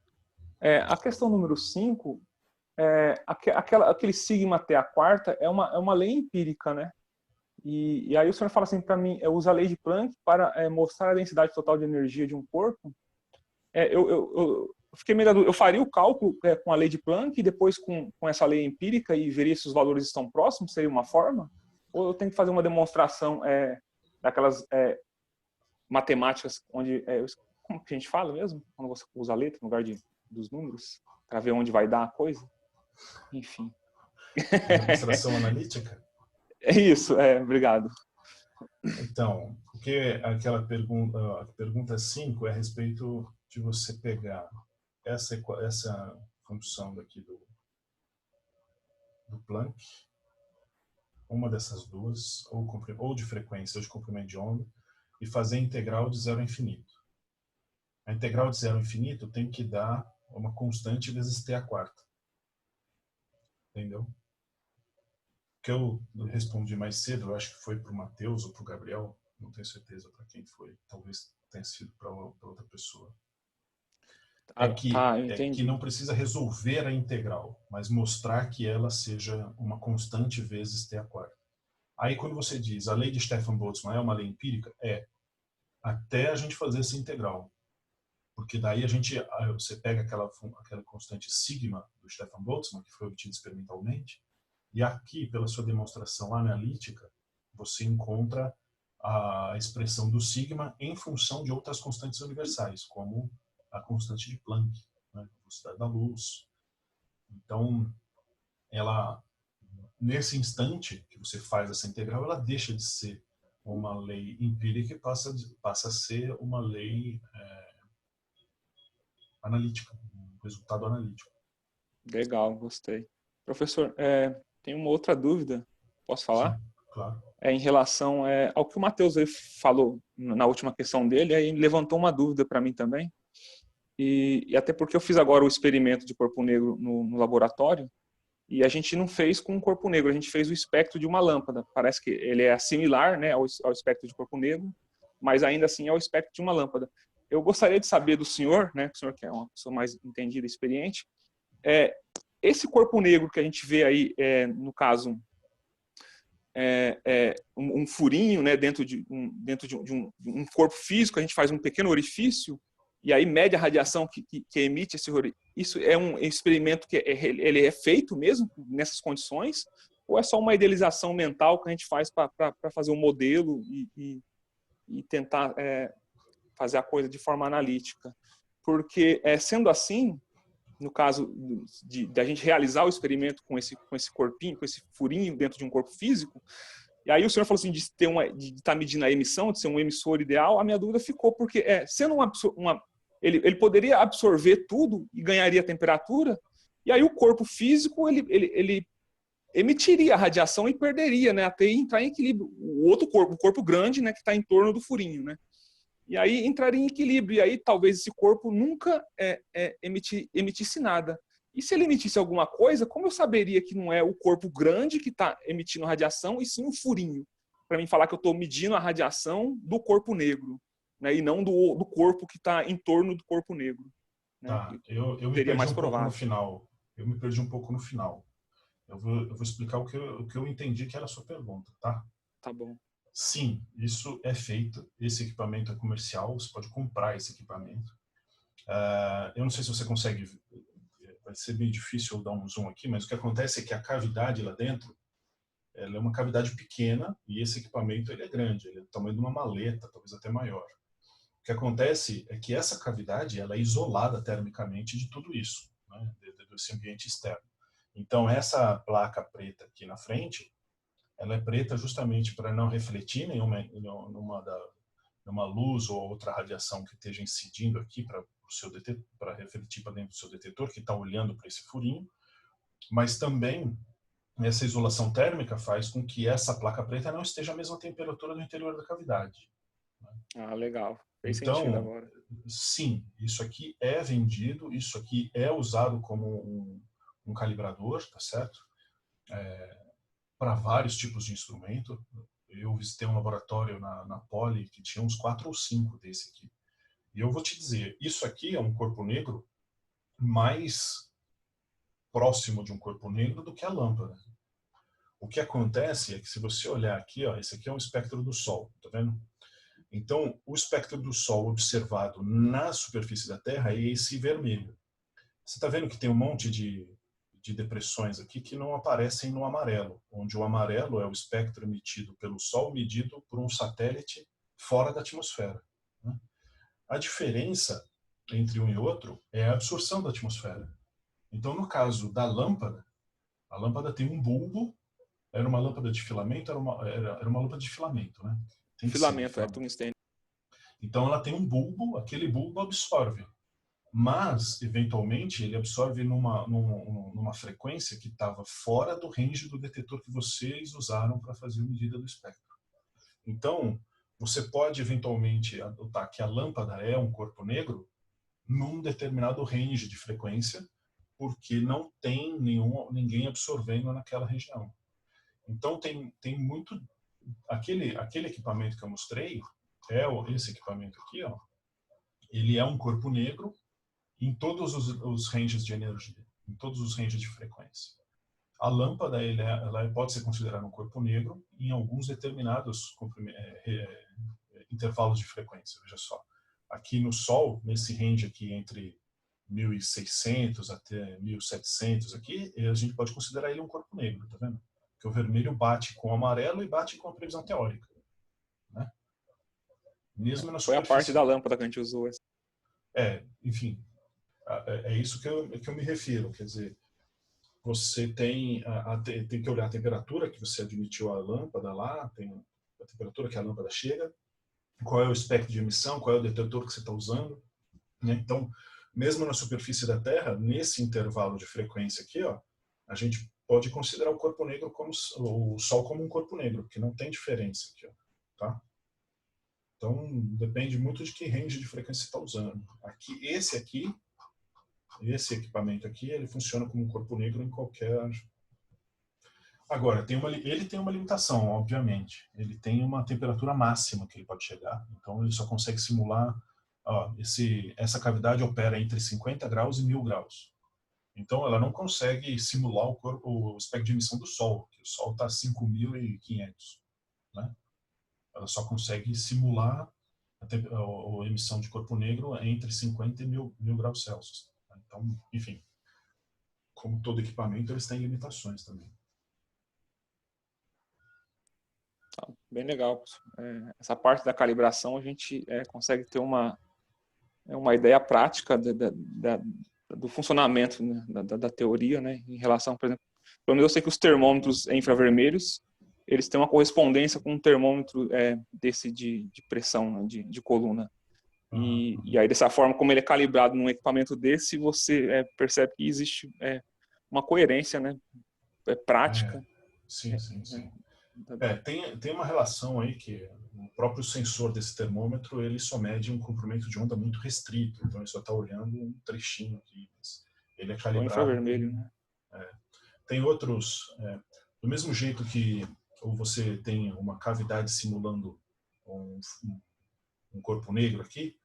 a questão número 5, aquele sigma até a quarta é uma lei empírica, né? E aí o senhor fala assim para mim, eu uso a lei de Planck para mostrar a densidade total de energia de um corpo. Eu fiquei meio da dúvida, eu faria o cálculo com a lei de Planck e depois com essa lei empírica e veria se os valores estão próximos, seria uma forma? Ou eu tenho que fazer uma demonstração daquelas matemáticas onde... como que a gente fala mesmo? Quando você usa a letra no lugar dos números, para ver onde vai dar a coisa? Enfim. Demonstração analítica? É isso, obrigado. Então, porque aquela pergunta, a pergunta 5 é a respeito de você pegar essa função daqui do Planck, uma dessas duas, ou de frequência ou de comprimento de onda, e fazer a integral de zero a infinito. A integral de zero a infinito tem que dar uma constante vezes t a quarta. Entendeu? O que eu respondi mais cedo, eu acho que foi para o Matheus ou para o Gabriel, não tenho certeza para quem foi, talvez tenha sido para outra pessoa. É que não precisa resolver a integral, mas mostrar que ela seja uma constante vezes t a quarta. Aí quando você diz a lei de Stefan Boltzmann é uma lei empírica, até a gente fazer essa integral. Porque daí você pega aquela constante sigma do Stefan Boltzmann, que foi obtida experimentalmente, e aqui, pela sua demonstração analítica, você encontra a expressão do sigma em função de outras constantes universais, como a constante de Planck, né, a velocidade da luz. Então, nesse instante que você faz essa integral, ela deixa de ser uma lei empírica e passa a ser uma lei analítica, um resultado analítico. Legal, gostei. Professor, tem uma outra dúvida, posso falar? Sim, claro. Em relação ao que o Matheus falou na última questão dele, aí levantou uma dúvida para mim também. E até porque eu fiz agora o experimento de corpo negro no laboratório, e a gente não fez com um corpo negro, a gente fez o espectro de uma lâmpada. Parece que ele é similar, né, ao espectro de corpo negro, mas ainda assim é o espectro de uma lâmpada. Eu gostaria de saber do senhor, né, o senhor que é uma pessoa mais entendida e experiente, esse corpo negro que a gente vê aí, no caso, um furinho, né, dentro de um corpo físico, a gente faz um pequeno orifício, e aí mede a radiação que emite esse orifício. Isso é um experimento que ele é feito mesmo nessas condições, ou é só uma idealização mental que a gente faz para fazer um modelo e tentar fazer a coisa de forma analítica? Porque, sendo assim, no caso de a gente realizar o experimento com esse corpinho, com esse furinho dentro de um corpo físico, e aí o senhor falou assim de estar medindo a emissão, de ser um emissor ideal, a minha dúvida ficou, porque sendo ele poderia absorver tudo e ganharia temperatura, e aí o corpo físico ele emitiria a radiação e perderia, né, até entrar em equilíbrio. O outro corpo, o corpo grande, né, que está em torno do furinho, né? E aí entraria em equilíbrio, e aí talvez esse corpo nunca emitisse nada. E se ele emitisse alguma coisa, como eu saberia que não é o corpo grande que está emitindo radiação, e sim um furinho? Para mim falar que eu estou medindo a radiação do corpo negro, né, e não do corpo que está em torno do corpo negro. Né? Tá, eu me perdi um pouco no final. Eu vou explicar o que eu entendi que era a sua pergunta, tá? Tá bom. Sim, isso é feito. Esse equipamento é comercial, você pode comprar esse equipamento. Eu não sei se você consegue, vai ser bem difícil eu dar um zoom aqui, mas o que acontece é que a cavidade lá dentro, ela é uma cavidade pequena e esse equipamento ele é grande, ele é do tamanho de uma maleta, talvez até maior. O que acontece é que essa cavidade ela é isolada termicamente de tudo isso, né, desse ambiente externo. Então essa placa preta aqui na frente, ela é preta justamente para não refletir numa luz ou outra radiação que esteja incidindo aqui para refletir para dentro do seu detetor, que está olhando para esse furinho. Mas também essa isolação térmica faz com que essa placa preta não esteja à mesma temperatura do interior da cavidade. Ah, legal. Fez sentido agora. Sim, isso aqui é vendido, isso aqui é usado como um calibrador, tá certo? Para vários tipos de instrumento. Eu visitei um laboratório na Poli que tinha uns 4 ou 5 desse aqui. E eu vou te dizer, isso aqui é um corpo negro mais próximo de um corpo negro do que a lâmpada. O que acontece é que se você olhar aqui, ó, esse aqui é um espectro do Sol, tá vendo? Então, o espectro do Sol observado na superfície da Terra é esse vermelho. Você está vendo que tem um monte de depressões aqui que não aparecem no amarelo, onde o amarelo é o espectro emitido pelo Sol medido por um satélite fora da atmosfera, né? A diferença entre um e outro é a absorção da atmosfera. Então, no caso da lâmpada, a lâmpada tem um bulbo. Era uma lâmpada de filamento? Era uma lâmpada de filamento, né? Tem que ser de Filamento, filamento. tungstênio. Então ela tem um bulbo, aquele bulbo absorve. Mas, eventualmente, ele absorve numa frequência que estava fora do range do detetor que vocês usaram para fazer a medida do espectro. Então, você pode, eventualmente, adotar que a lâmpada é um corpo negro num determinado range de frequência, porque não tem ninguém absorvendo naquela região. Então, tem muito... Aquele equipamento que eu mostrei, esse equipamento aqui, ó, ele é um corpo negro em todos os ranges de energia, em todos os ranges de frequência. A lâmpada ela pode ser considerada um corpo negro em alguns determinados intervalos de frequência. Veja só, aqui no Sol, nesse range aqui entre 1.600 até 1.700 aqui, a gente pode considerar ele um corpo negro, tá vendo? Porque o vermelho bate com o amarelo e bate com a previsão teórica, né? Mesmo na Foi a superfície. parte da lâmpada que a gente usou. Enfim, é isso que eu me refiro. Quer dizer, você tem que olhar a temperatura que você admitiu a lâmpada lá, tem a temperatura que a lâmpada chega, qual é o espectro de emissão, qual é o detetor que você está usando, né? Então, mesmo na superfície da Terra, nesse intervalo de frequência aqui, ó, a gente pode considerar o corpo negro como o Sol como um corpo negro, porque não tem diferença aqui, ó, tá? Então, depende muito de que range de frequência você está usando. Esse equipamento aqui, ele funciona como um corpo negro em qualquer... Agora, ele tem uma limitação, obviamente. Ele tem uma temperatura máxima que ele pode chegar. Então, ele só consegue simular... Ó, essa cavidade opera entre 50 graus e 1.000 graus. Então, ela não consegue simular o espectro de emissão do Sol, que o Sol está a 5.500, né? Ela só consegue simular a emissão de corpo negro entre 50 e 1.000 graus Celsius. Então, enfim, como todo equipamento, eles têm limitações também. Bem legal. Essa parte da calibração a gente consegue ter uma ideia prática do funcionamento, né, da teoria, né, em relação, por exemplo, pelo menos eu sei que os termômetros infravermelhos, eles têm uma correspondência com um termômetro desse de pressão, né, de coluna. E aí, dessa forma, como ele é calibrado num equipamento desse, você percebe que existe uma coerência, né, prática. Sim. Tem uma relação aí que o próprio sensor desse termômetro, ele só mede um comprimento de onda muito restrito, então ele só está olhando um trechinho aqui. Ele é calibrado... infravermelho, né? Tem outros... do mesmo jeito que você tem uma cavidade simulando um corpo negro aqui,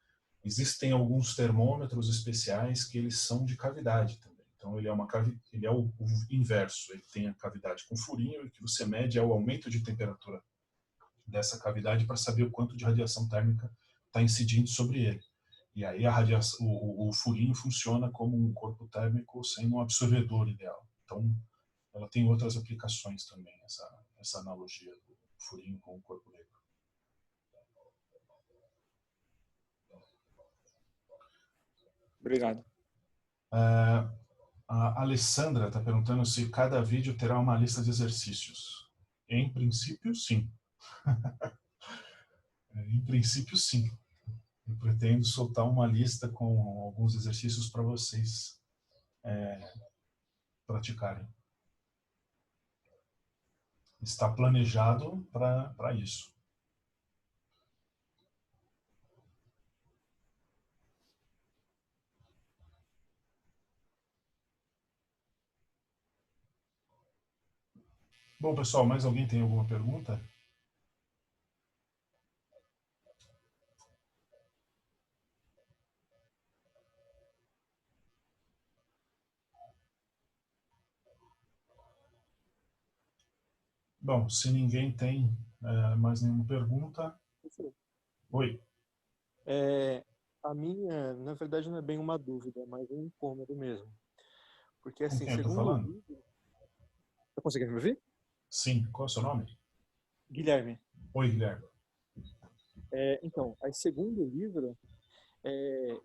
existem alguns termômetros especiais que eles são de cavidade também. Então, ele é o inverso. Ele tem a cavidade com furinho e o que você mede é o aumento de temperatura dessa cavidade para saber o quanto de radiação térmica está incidindo sobre ele. E aí o furinho funciona como um corpo térmico sendo um absorvedor ideal. Então, ela tem outras aplicações também, essa analogia do furinho com o corpo negro. Obrigado. A Alessandra está perguntando se cada vídeo terá uma lista de exercícios. Em princípio, sim. Em princípio, sim. Eu pretendo soltar uma lista com alguns exercícios para vocês praticarem. Está planejado para isso. Bom, pessoal, mais alguém tem alguma pergunta? Bom, se ninguém tem mais nenhuma pergunta... Oi. A minha, na verdade, não é bem uma dúvida, mas um incômodo mesmo. Porque, Com assim, quem eu tô segundo o falando? livro... Tá conseguindo me ouvir? Sim. Qual é o seu nome? Guilherme. Oi, Guilherme. Então, aí, segundo o livro,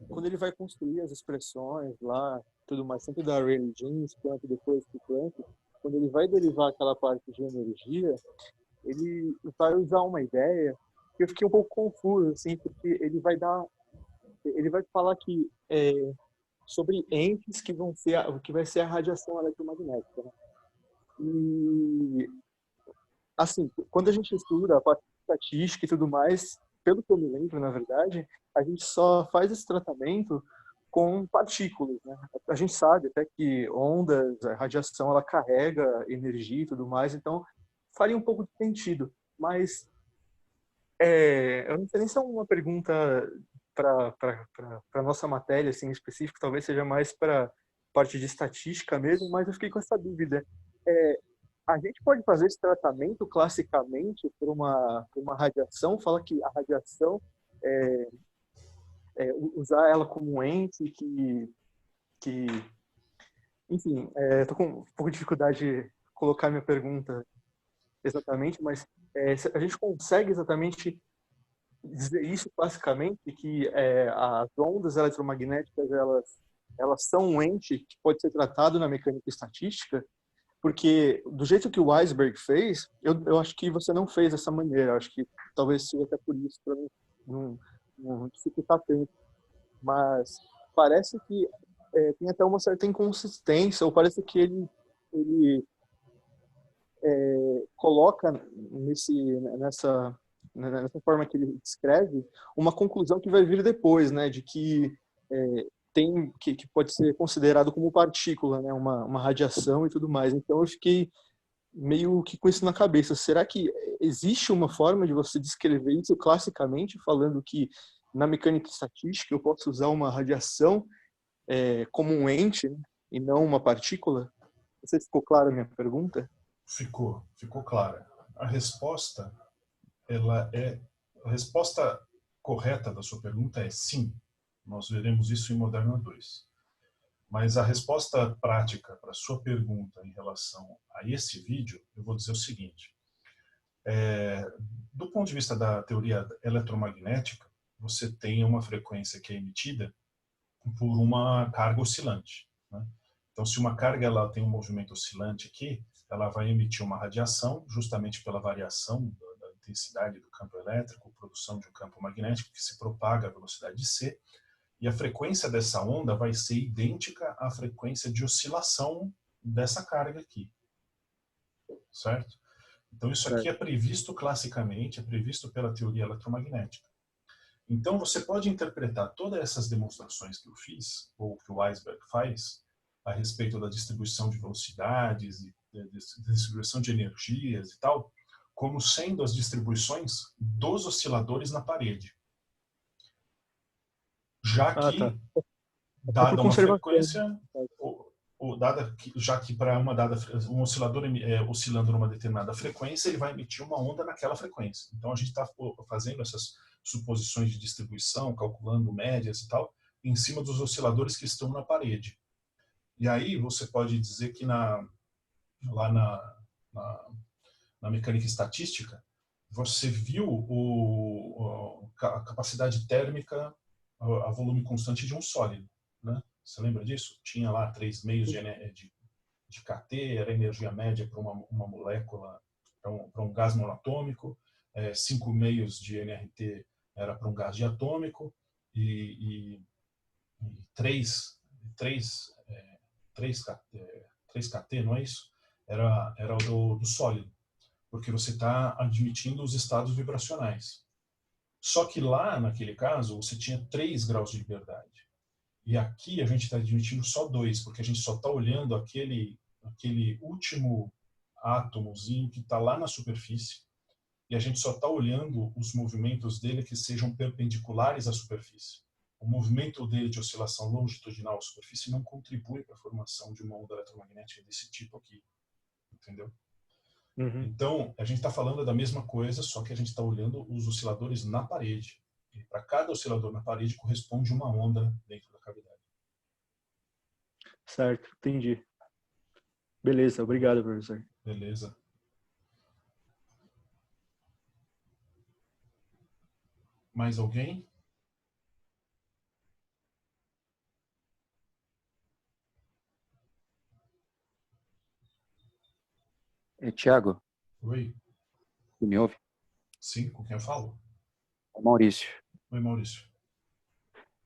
quando ele vai construir as expressões lá, tudo mais, tanto da Rayleigh Jeans quanto depois do Planck, quando ele vai derivar aquela parte de energia, ele vai usar uma ideia que eu fiquei um pouco confuso, assim, porque ele vai falar que sobre entes que vão ser o que vai ser a radiação eletromagnética, né? E assim, quando a gente estuda a parte de estatística e tudo mais, pelo que eu me lembro, na verdade, a gente só faz esse tratamento com partículas, né? A gente sabe até que ondas, a radiação, ela carrega energia e tudo mais, então faria um pouco de sentido. Mas eu não sei nem se é uma pergunta para a nossa matéria assim, em específico, talvez seja mais para parte de estatística mesmo, mas eu fiquei com essa dúvida. A gente pode fazer esse tratamento classicamente por uma radiação? Fala que a radiação, usar ela como um ente que enfim, estou com um pouco de dificuldade de colocar minha pergunta exatamente, mas a gente consegue exatamente dizer isso classicamente, que as ondas eletromagnéticas elas são um ente que pode ser tratado na mecânica estatística? Porque do jeito que o Weisberg fez, eu acho que você não fez dessa maneira. Eu acho que talvez seja até por isso, para não dificultar tanto. Mas parece que tem até uma certa inconsistência, ou parece que ele coloca nessa forma que ele descreve uma conclusão que vai vir depois, né, de que que pode ser considerado como partícula, né, uma radiação e tudo mais. Então eu fiquei meio que com isso na cabeça. Será que existe uma forma de você descrever isso classicamente, falando que na mecânica estatística eu posso usar uma radiação como um ente, né, e não uma partícula? Não sei se ficou clara a minha pergunta. Ficou clara. A resposta correta da sua pergunta é sim. Nós veremos isso em Moderna 2. Mas a resposta prática para a sua pergunta em relação a esse vídeo, eu vou dizer o seguinte. Do ponto de vista da teoria eletromagnética, você tem uma frequência que é emitida por uma carga oscilante, né? Então, se uma carga ela tem um movimento oscilante aqui, ela vai emitir uma radiação, justamente pela variação da intensidade do campo elétrico, produção de um campo magnético que se propaga à velocidade c, e a frequência dessa onda vai ser idêntica à frequência de oscilação dessa carga aqui, certo? Então, isso aqui é previsto classicamente, é previsto pela teoria eletromagnética. Então, você pode interpretar todas essas demonstrações que eu fiz, ou que o Weisberg faz, a respeito da distribuição de velocidades, e distribuição de energias e tal, como sendo as distribuições dos osciladores na parede. Já que, dada uma frequência, já que para um oscilador oscilando numa determinada frequência, ele vai emitir uma onda naquela frequência. Então, a gente está fazendo essas suposições de distribuição, calculando médias e tal, em cima dos osciladores que estão na parede. E aí você pode dizer que lá na mecânica estatística, você viu a capacidade térmica a volume constante de um sólido, né? Você lembra disso? Tinha lá 3 meios de kT, era a energia média para uma molécula, para um gás monatômico, 5 meios de nRT era para um gás diatômico, e 3 kT, não é isso? Era do sólido, porque você está admitindo os estados vibracionais. Só que lá, naquele caso, você tinha 3 graus de liberdade. E aqui a gente está admitindo só 2, porque a gente só está olhando aquele último átomozinho que está lá na superfície, e a gente só está olhando os movimentos dele que sejam perpendiculares à superfície. O movimento dele de oscilação longitudinal à superfície não contribui para a formação de uma onda eletromagnética desse tipo aqui. Entendeu? Uhum. Então, a gente está falando da mesma coisa, só que a gente está olhando os osciladores na parede. E para cada oscilador na parede corresponde uma onda dentro da cavidade. Certo, entendi. Beleza, obrigado, professor. Beleza. Mais alguém? Tiago, Oi. você me ouve? Sim, com quem eu falo? Maurício. Oi, Maurício.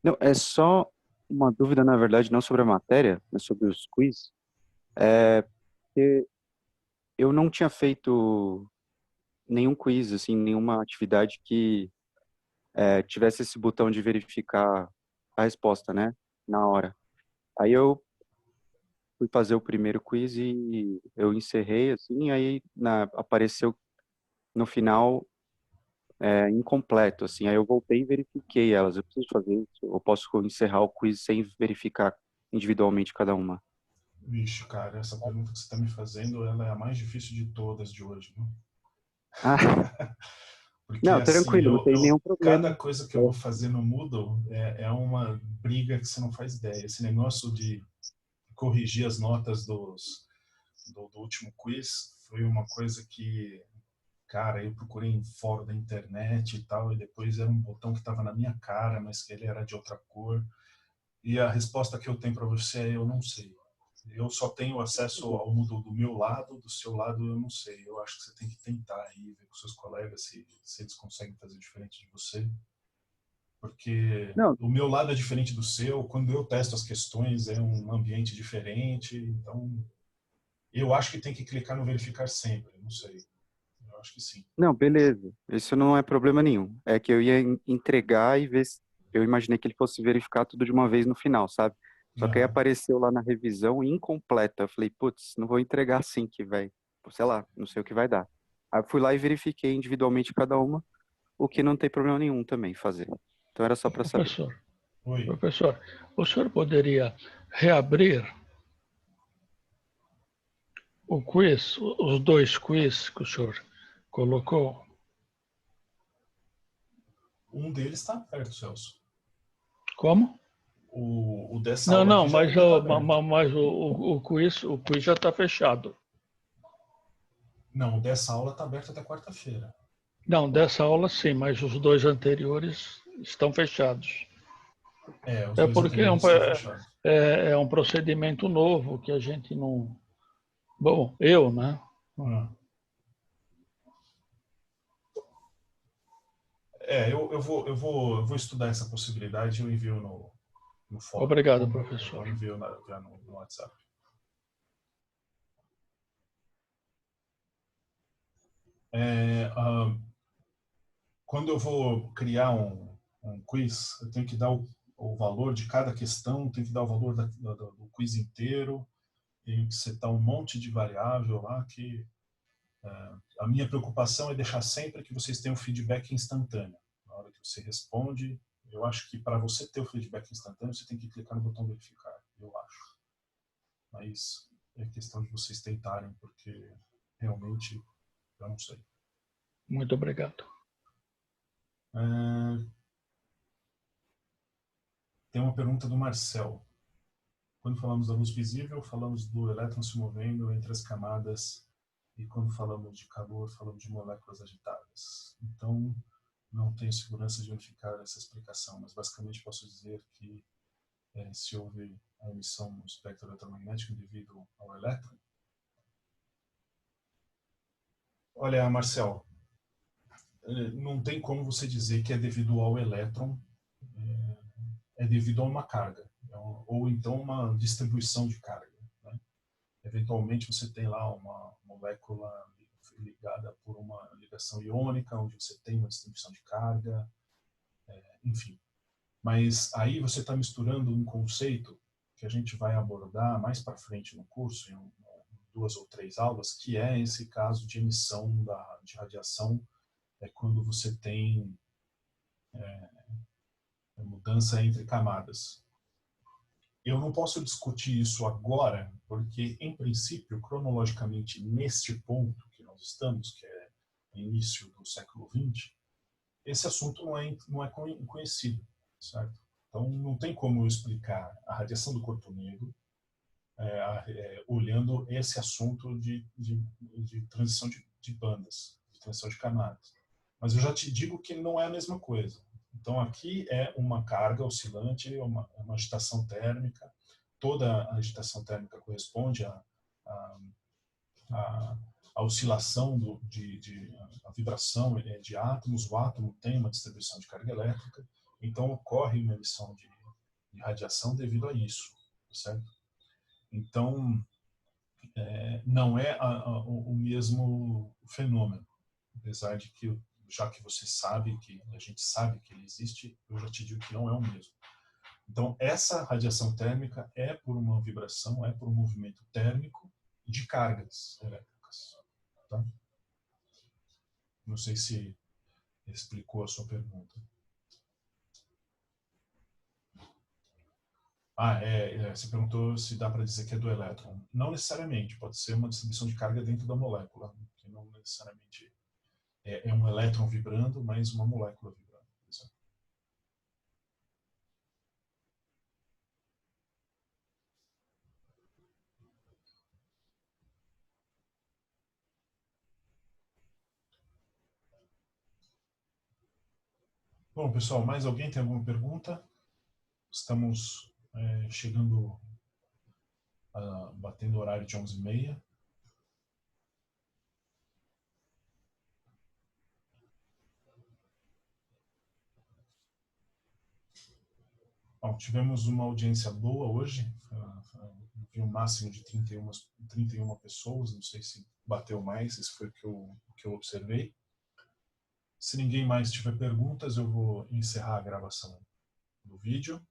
Não, é só uma dúvida, na verdade, não sobre a matéria, mas sobre os quiz. Que eu não tinha feito nenhum quiz, assim, nenhuma atividade que tivesse esse botão de verificar a resposta, né, na hora. Aí eu fui fazer o primeiro quiz e eu encerrei, assim, aí apareceu no final incompleto, assim, aí eu voltei e verifiquei elas. Eu preciso fazer isso? Eu posso encerrar o quiz sem verificar individualmente cada uma? Vixe, cara, essa pergunta que você está me fazendo, ela é a mais difícil de todas de hoje, viu? Ah, Porque, não, assim, tranquilo, não tem nenhum cada problema. coisa que eu vou fazer no Moodle é uma briga que você não faz ideia. Esse negócio de corrigir as notas do último quiz foi uma coisa que, cara, eu procurei em fórum da internet e tal, e depois era um botão que estava na minha cara, mas que ele era de outra cor. E a resposta que eu tenho para você é: eu não sei. Eu só tenho acesso ao Moodle do meu lado, do seu lado eu não sei. Eu acho que você tem que tentar aí ver com seus colegas se eles conseguem fazer diferente de você. Porque Não, o meu lado é diferente do seu, quando eu testo as questões é um ambiente diferente, então eu acho que tem que clicar no verificar sempre, não sei. Eu acho que sim. não, beleza. Isso não é problema nenhum. É que eu ia entregar e ver se... Eu imaginei que ele fosse verificar tudo de uma vez no final, sabe? Só que aí Aham. apareceu lá na revisão incompleta. Eu falei, putz, não vou entregar assim que vai. Sei lá, não sei o que vai dar. Aí eu fui lá e verifiquei individualmente cada uma, o que não tem problema nenhum também fazer. Então era só para saber. Oi. Professor, o senhor poderia reabrir o quiz, os dois quiz que o senhor colocou? Um deles está aberto, Celso. Como? O dessa Não, aula não, aqui já mas, está aberto. mas o quiz já está fechado. Não, o dessa aula está aberto até quarta-feira. Não, dessa aula sim, mas os dois anteriores estão fechados. Os É dois porque anteriores estão fechados. é um procedimento novo que a gente não... Bom, eu, né? Eu vou estudar essa possibilidade e eu envio no fórum. Obrigado, Tá bom? professor. Eu envio já no WhatsApp. Quando eu vou criar um quiz, eu tenho que dar o valor de cada questão, tenho que dar o valor do quiz inteiro, tenho que setar um monte de variável lá que a minha preocupação é deixar sempre que vocês tenham feedback instantâneo. Na hora que você responde, eu acho que para você ter o feedback instantâneo, você tem que clicar no botão verificar, eu acho. Mas é questão de vocês tentarem, porque realmente eu não sei. Muito obrigado. Tem uma pergunta do Marcel. Quando falamos da luz visível, falamos do elétron se movendo entre as camadas, e quando falamos de calor, falamos de moléculas agitadas. Então, não tenho segurança de unificar essa explicação, mas basicamente posso dizer que se houve a emissão no espectro eletromagnético devido ao elétron. Olha, Marcel, não tem como você dizer que é devido ao elétron, é devido a uma carga, ou então uma distribuição de carga, né? Eventualmente você tem lá uma molécula ligada por uma ligação iônica, onde você tem uma distribuição de carga, enfim. Mas aí você está misturando um conceito que a gente vai abordar mais para frente no curso, em 2 ou 3 aulas, que é esse caso de emissão de radiação, quando você tem mudança entre camadas. Eu não posso discutir isso agora, porque, em princípio, cronologicamente, neste ponto que nós nós estamos, que é início do século XX, esse assunto não é conhecido, certo? Então, não tem como eu explicar a radiação do corpo negro olhando esse assunto de transição de bandas, de transição de camadas. Mas eu já te digo que não é a mesma coisa. Então, aqui é uma carga oscilante, uma agitação térmica. Toda a agitação térmica corresponde à oscilação, a vibração de átomos. O átomo tem uma distribuição de carga elétrica, então ocorre uma emissão de radiação devido a isso, certo? Então, não é o mesmo fenômeno, apesar de que, já que você sabe, que a gente sabe que ele existe, eu já te digo que não é o mesmo. Então, essa radiação térmica é por uma vibração, é por um movimento térmico de cargas elétricas. Tá? Não sei se explicou a sua pergunta. Você perguntou se dá para dizer que é do elétron. Não necessariamente, pode ser uma distribuição de carga dentro da molécula, que não necessariamente é um elétron vibrando, mas uma molécula vibrando. Bom, pessoal, mais alguém tem alguma pergunta? Estamos chegando, batendo o horário de 11h30. Bom, tivemos uma audiência boa hoje, vi um máximo de 31 pessoas, não sei se bateu mais, isso foi o que eu observei. Se ninguém mais tiver perguntas, eu vou encerrar a gravação do vídeo.